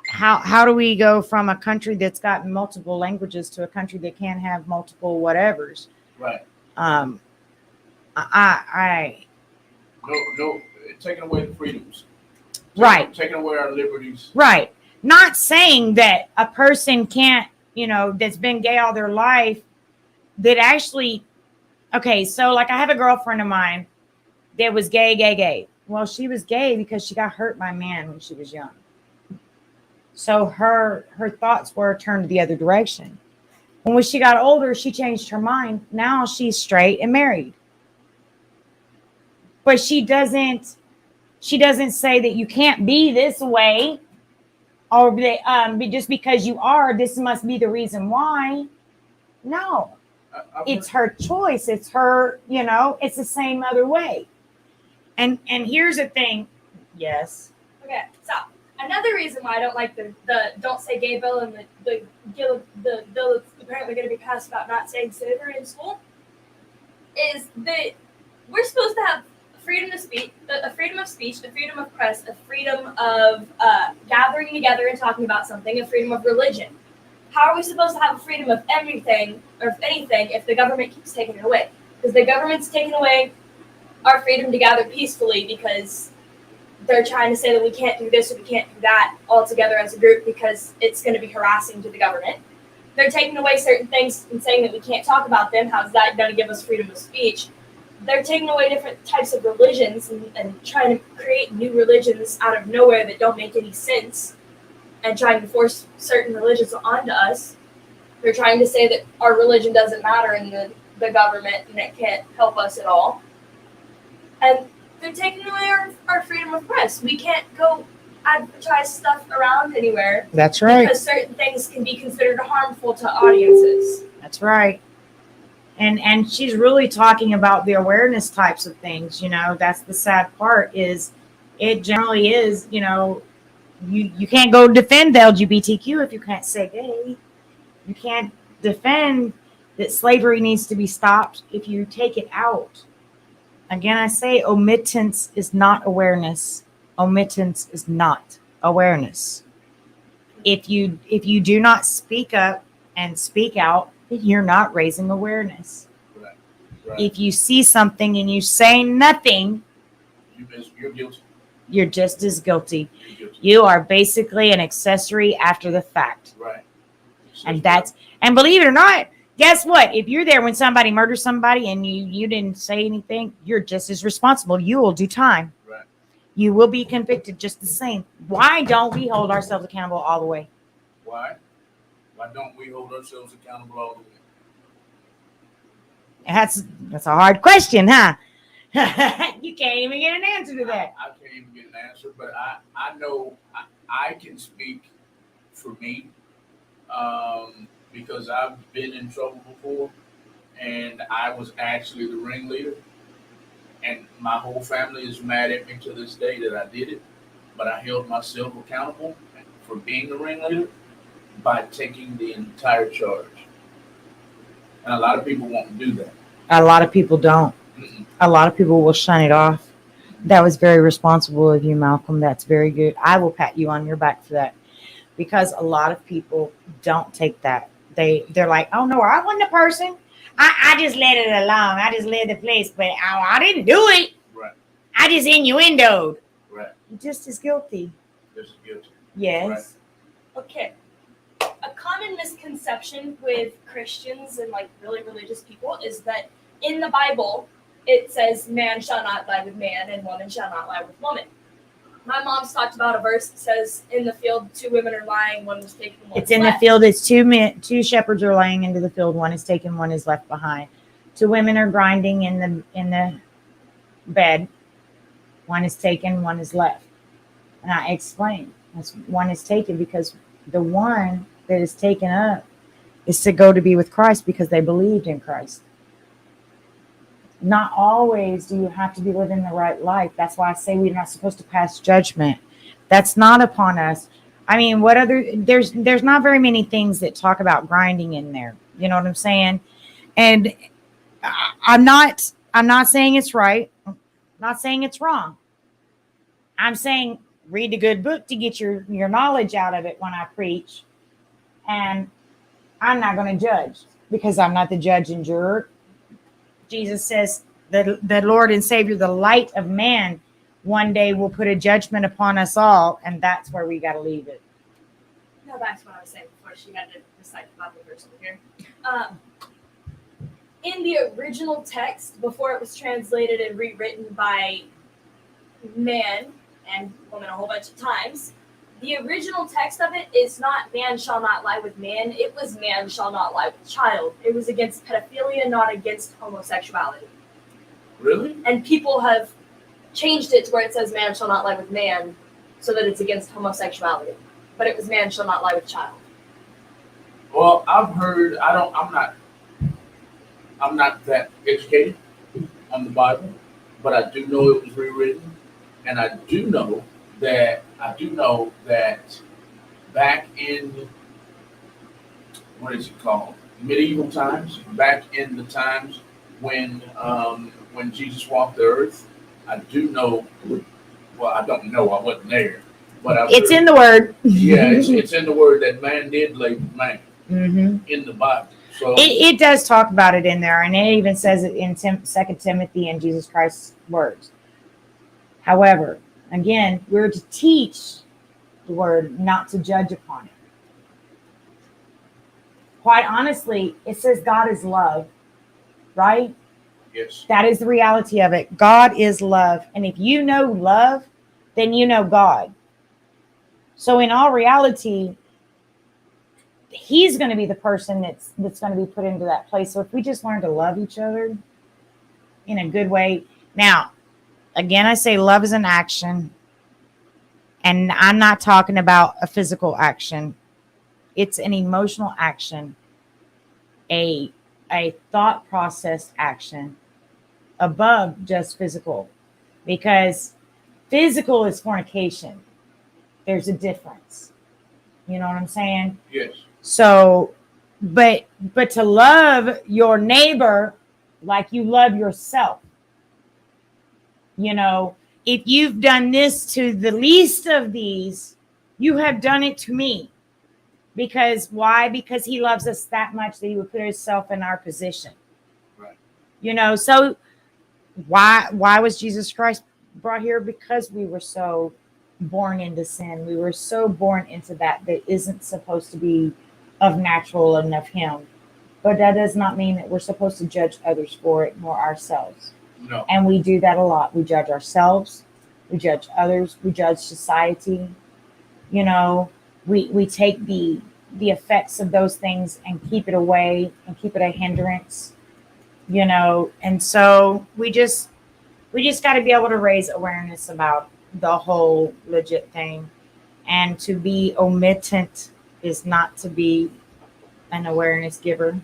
how do we go from a country that's got multiple languages to a country that can't have multiple whatevers? Right. I No, taking away the freedoms. Right. Taking away our liberties. Right. Not saying that a person can't, that's been gay all their life, that actually, okay, so like I have a girlfriend of mine that was gay. Well, she was gay because she got hurt by a man when she was young. So her thoughts were turned the other direction. When she got older, she changed her mind. Now she's straight and married. But she doesn't say that you can't be this way, or that just because you are, this must be the reason why. No, it's her choice. It's her, it's the same other way. And here's the thing. Yes. Okay, so another reason why I don't like the don't say gay bill and the bill that's apparently going to be passed about not saying slavery in school is that we're supposed to have freedom of speech, a freedom of press, a freedom of gathering together and talking about something, a freedom of religion. How are we supposed to have a freedom of everything or of anything if the government keeps taking it away? Because the government's taking away our freedom to gather peacefully because they're trying to say that we can't do this or we can't do that all together as a group because it's going to be harassing to the government. They're taking away certain things and saying that we can't talk about them. How's that going to give us freedom of speech? They're taking away different types of religions and trying to create new religions out of nowhere that don't make any sense and trying to force certain religions onto us. They're trying to say that our religion doesn't matter in the government and it can't help us at all. And they're taking away our freedom of press. We can't go advertise stuff around anywhere. That's right. Because certain things can be considered harmful to audiences. That's right. And she's really talking about the awareness types of things. That's the sad part is it generally is, you can't go defend the LGBTQ if you can't say gay. You can't defend that slavery needs to be stopped if you take it out. Again, I say omittance is not awareness. Omittance is not awareness. If you do not speak up and speak out, you're not raising awareness. Right. If you see something and you say nothing, you're guilty. You're just as guilty. You're guilty. You are basically an accessory after the fact. Right. And believe it or not, guess what? If you're there when somebody murders somebody and you didn't say anything, you're just as responsible. You will do time. Right. You will be convicted just the same. Why don't we hold ourselves accountable all the way? Why? Why don't we hold ourselves accountable all the way? That's a hard question, huh? You can't even get an answer to that. I can't even get an answer, but I know I can speak for me because I've been in trouble before, and I was actually the ringleader, and my whole family is mad at me to this day that I did it, but I held myself accountable for being the ringleader by taking the entire charge. And a lot of people won't do that. A lot of people don't. Mm-mm. A lot of people will shun it off. That was very responsible of you, Malcolm. That's very good. I will pat you on your back for that because a lot of people don't take that. They're like, oh no, I wasn't a person. I just let it alone. I just let the place, but I didn't do it. Right. I just innuendoed. Right. You're just as guilty. Just as guilty. Yes. Right. Okay. A common misconception with Christians and really religious people is that in the Bible it says man shall not lie with man and woman shall not lie with woman. My mom's talked about a verse that says in the field 2 women are lying, one was taken, one It's was in left. the field. It's 2 shepherds are laying into the field. One is taken, one is left behind. 2 women are grinding in the bed. One is taken, one is left. And I explain. One is taken because the one that is taken up is to go to be with Christ because they believed in Christ. Not always do you have to be living the right life. That's why I say we're not supposed to pass judgment. That's not upon us. I mean, there's not very many things that talk about grinding in there. You know what I'm saying? And I'm not I'm not saying it's right. I'm not saying it's wrong. I'm saying read a good book to get your knowledge out of it when I preach. And I'm not going to judge because I'm not the judge and juror. Jesus says the Lord and Savior, the light of man, one day will put a judgment upon us all. And that's where we got to leave it. No, back to what I was saying before she had to recite the Bible verse over here. In the original text, before it was translated and rewritten by man and woman a whole bunch of times, the original text of it is not man shall not lie with man. It was man shall not lie with child. It was against pedophilia, not against homosexuality. Really? And people have changed it to where it says man shall not lie with man so that it's against homosexuality. But it was man shall not lie with child. Well, I've heard. I'm not that educated on the Bible, but I do know it was rewritten, and I do know that back in what is it called? Medieval times, back in the times when Jesus walked the earth, I do know. Well, I don't know. I wasn't there, but It's in the word. Yeah, it's in the word that man did lay with man Mm-hmm. in the Bible. So It does talk about it in there, and it even says it in 2 Timothy and Jesus Christ's words. However, again, we're to teach the word, not to judge upon it. Quite honestly, it says God is love, right? yes, That is the reality of it. God is love. And if you know love, then you know God. So in all reality, he's going to be the person that's going to be put into that place. So if we just learn to love each other in a good way. Now, again, I say love is an action. And I'm not talking about a physical action. It's an emotional action, a thought process action above just physical. Because physical is fornication. There's a difference. You know what I'm saying? yes. So, but to love your neighbor like you love yourself. You know, if you've done this to the least of these, you have done it to me. Because why? Because he loves us that much that he would put himself in our position. Right. You know, so why was Jesus Christ brought here? Because we were so born into sin. We were so born into that isn't supposed to be of natural and of him. But that does not mean that we're supposed to judge others for it, nor ourselves. No. And we do that a lot. We judge ourselves. We judge others. We judge society. You know, we take the effects of those things and keep it away and keep it a hindrance. You know, and so we just got to be able to raise awareness about the whole legit thing. And to be omittent is not to be an awareness giver.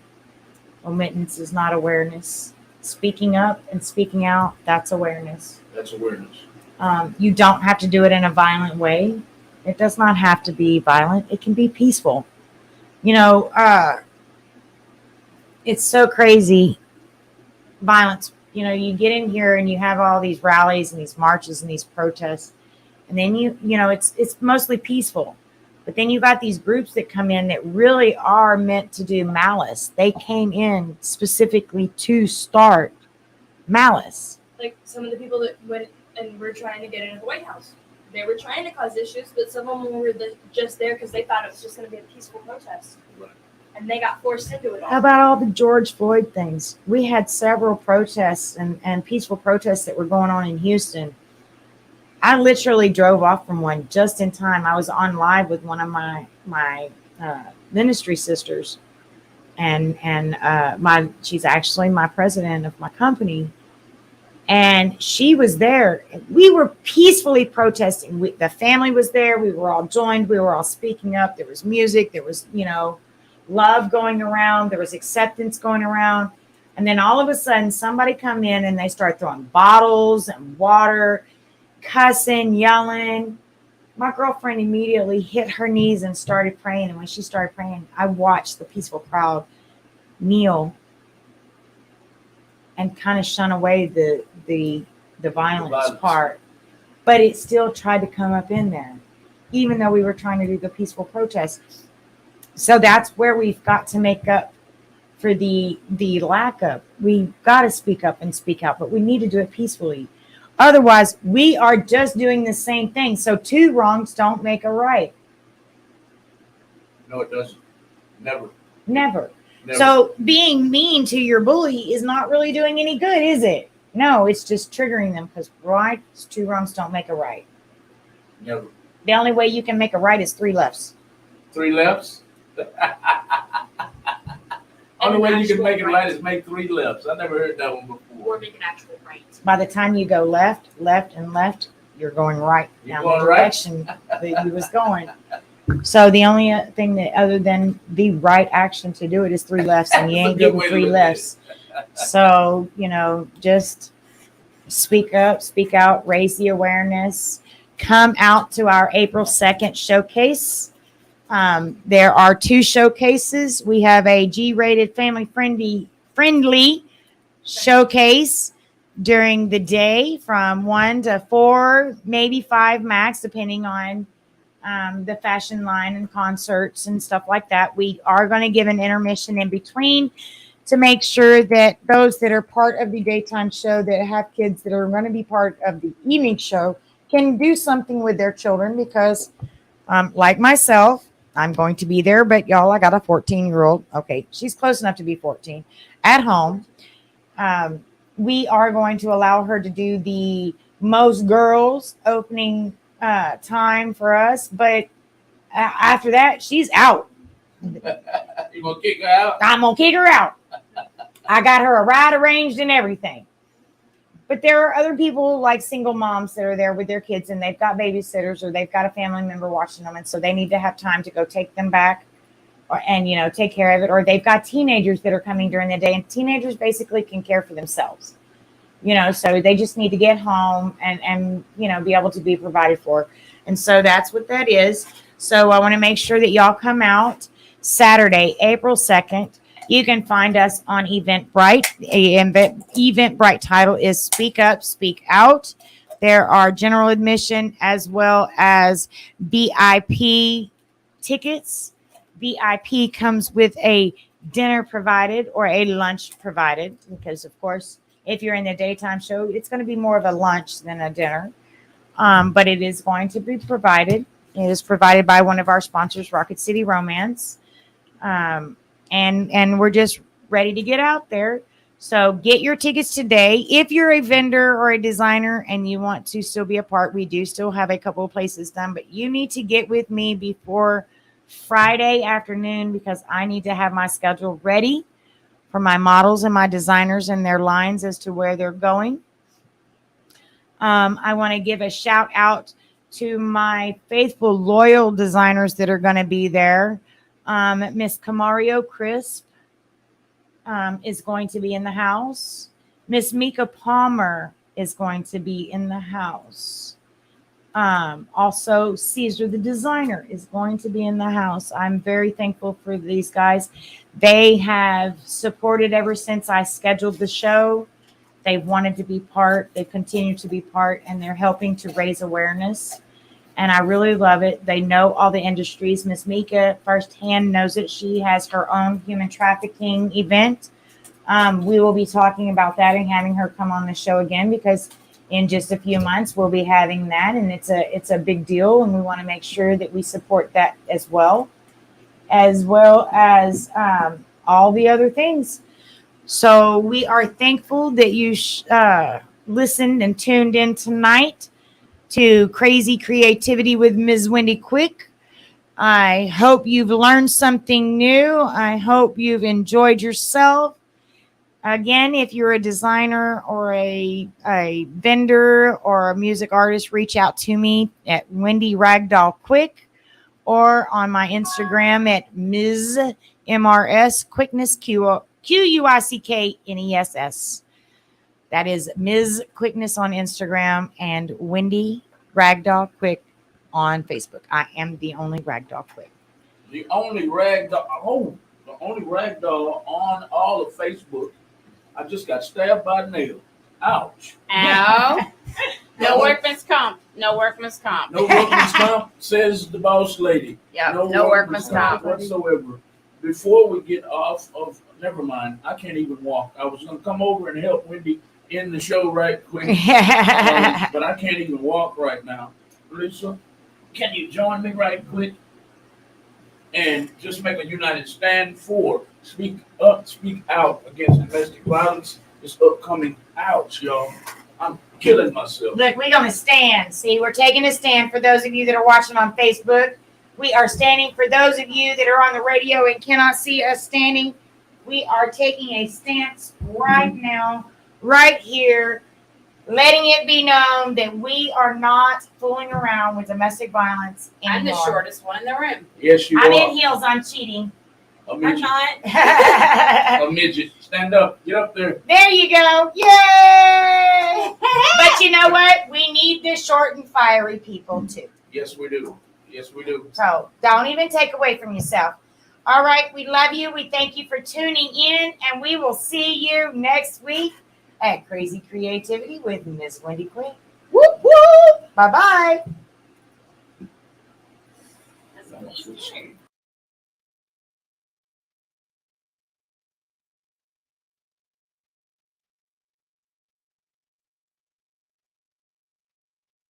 Omittance is not awareness. Speaking up and speaking out, that's awareness. That's awareness. You don't have to do it in a violent way. It does not have to be violent. It can be peaceful. You know, it's so crazy. Violence. You know, you get in here and you have all these rallies and these marches and these protests. And then you know, it's mostly peaceful. But then you got these groups that come in that really are meant to do malice. They came in specifically to start malice. Like some of the people that went and were trying to get into the White House. They were trying to cause issues, but some of them were just there because they thought it was just going to be a peaceful protest. Right. And they got forced into it all. How about all the George Floyd things? We had several protests and peaceful protests that were going on in Houston. I literally drove off from one just in time. I was on live with one of my ministry sisters, and she's actually my president of my company, and she was there. We were peacefully protesting. The family was there. We were all joined. We were all speaking up. There was music. There was, you know, love going around. There was acceptance going around. And then all of a sudden, somebody come in and they start throwing bottles and water, cussing, yelling. My girlfriend immediately hit her knees and started praying. And when she started praying, I watched the peaceful crowd kneel and kind of shun away the violence violence. part. But it still tried to come up in there, even though we were trying to do the peaceful protest. So that's where we've got to make up for the lack of. We've got to speak up and speak out, but we need to do it peacefully. Otherwise, we are just doing the same thing. So two wrongs don't make a right. No, it doesn't. Never. Never. Never. So being mean to your bully is not really doing any good, is it? No, it's just triggering them because rights, two wrongs don't make a right. Never. The only way you can make a right is three lefts. 3 lefts? Only an way you can actual make it right. right is make 3 lefts. I never heard that one Or before. make an actual right. By the time you go left, and left, you're going right You're down going the right? direction that you was going. So the only thing that other than the right action to do it is 3 lefts, and you That's a ain't good getting way to 3 look at lefts. So, just speak up, speak out, raise the awareness. Come out to our April 2nd showcase. There are 2 showcases. We have a G-rated family friendly showcase during the day from 1 to 4, maybe 5 max, depending on the fashion line and concerts and stuff like that. We are going to give an intermission in between to make sure that those that are part of the daytime show that have kids that are going to be part of the evening show can do something with their children because, like myself, I'm going to be there, but y'all, I got a 14-year-old. Okay, she's close enough to be 14 at home. We are going to allow her to do the most girls opening time for us, but after that, she's out. You gonna kick her out? I'm gonna kick her out. I got her a ride arranged and everything. But there are other people like single moms that are there with their kids and they've got babysitters or they've got a family member watching them. And so they need to have time to go take them back and take care of it. Or they've got teenagers that are coming during the day and teenagers basically can care for themselves. So they just need to get home and be able to be provided for. And so that's what that is. So I want to make sure that y'all come out Saturday, April 2nd. You can find us on Eventbrite. Eventbrite title is Speak Up, Speak Out. There are general admission as well as VIP tickets. VIP comes with a dinner provided or a lunch provided because, of course, if you're in the daytime show, it's going to be more of a lunch than a dinner. But it is going to be provided. It is provided by one of our sponsors, Rocket City Romance. And we're just ready to get out there. So get your tickets today. If you're a vendor or a designer and you want to still be a part, we do still have a couple of places done, but you need to get with me before Friday afternoon because I need to have my schedule ready for my models and my designers and their lines as to where they're going. I want to give a shout out to my faithful, loyal designers that are going to be there. Miss Camario Crisp is going to be in the house. Miss Mika Palmer is going to be in the house. Also, Caesar the designer is going to be in the house. I'm very thankful for these guys. They have supported ever since I scheduled the show. They've wanted to be part. They continue to be part, and they're helping to raise awareness. And I really love it. They know all the industries. Miss Mika firsthand knows it. She has her own human trafficking event. We will be talking about that and having her come on the show again because in just a few months we'll be having that, and it's a big deal, and we want to make sure that we support that as well as all the other things. So we are thankful that you listened and tuned in tonight to Crazy Creativity with Ms. Wendy Quick. I hope you've learned something new. I hope you've enjoyed yourself. Again, if you're a designer or a vendor or a music artist, reach out to me at Wendy Ragdoll Quick or on my Instagram at Ms. MRS Quickness, QUICKNESS. That is Ms. Quickness on Instagram and Wendy Ragdoll Quick on Facebook. I am the only Ragdoll Quick. The only ragdoll on all of Facebook I just got stabbed by a nail. Ouch. Ow. No workman's comp. No workman's comp. No workman's comp, says the boss lady. Yep. No workman's comp. whatsoever. Before we get off of, never mind, I can't even walk. I was going to come over and help Wendy end the show right quick, but I can't even walk right now. Lisa, can you join me right quick and just make a united stand for speak up, speak out against domestic violence this upcoming? Ouch, y'all. I'm killing myself. Look, we're going to stand. See, we're taking a stand for those of you that are watching on Facebook. We are standing for those of you that are on the radio and cannot see us standing. We are taking a stance right now, right here, letting it be known that we are not fooling around with domestic violence anymore. I'm the shortest one in the room. Yes, you I'm are. in heels. I'm cheating. A I'm midget. not. A midget. Stand up. Get up there. There you go. Yay! But you know what? We need the short and fiery people too. Yes, we do. Yes, we do. So don't even take away from yourself. All right. We love you. We thank you for tuning in, and we will see you next week at Crazy Creativity with Miss Wendy Quinn. Whoop, whoop. Bye-bye. That's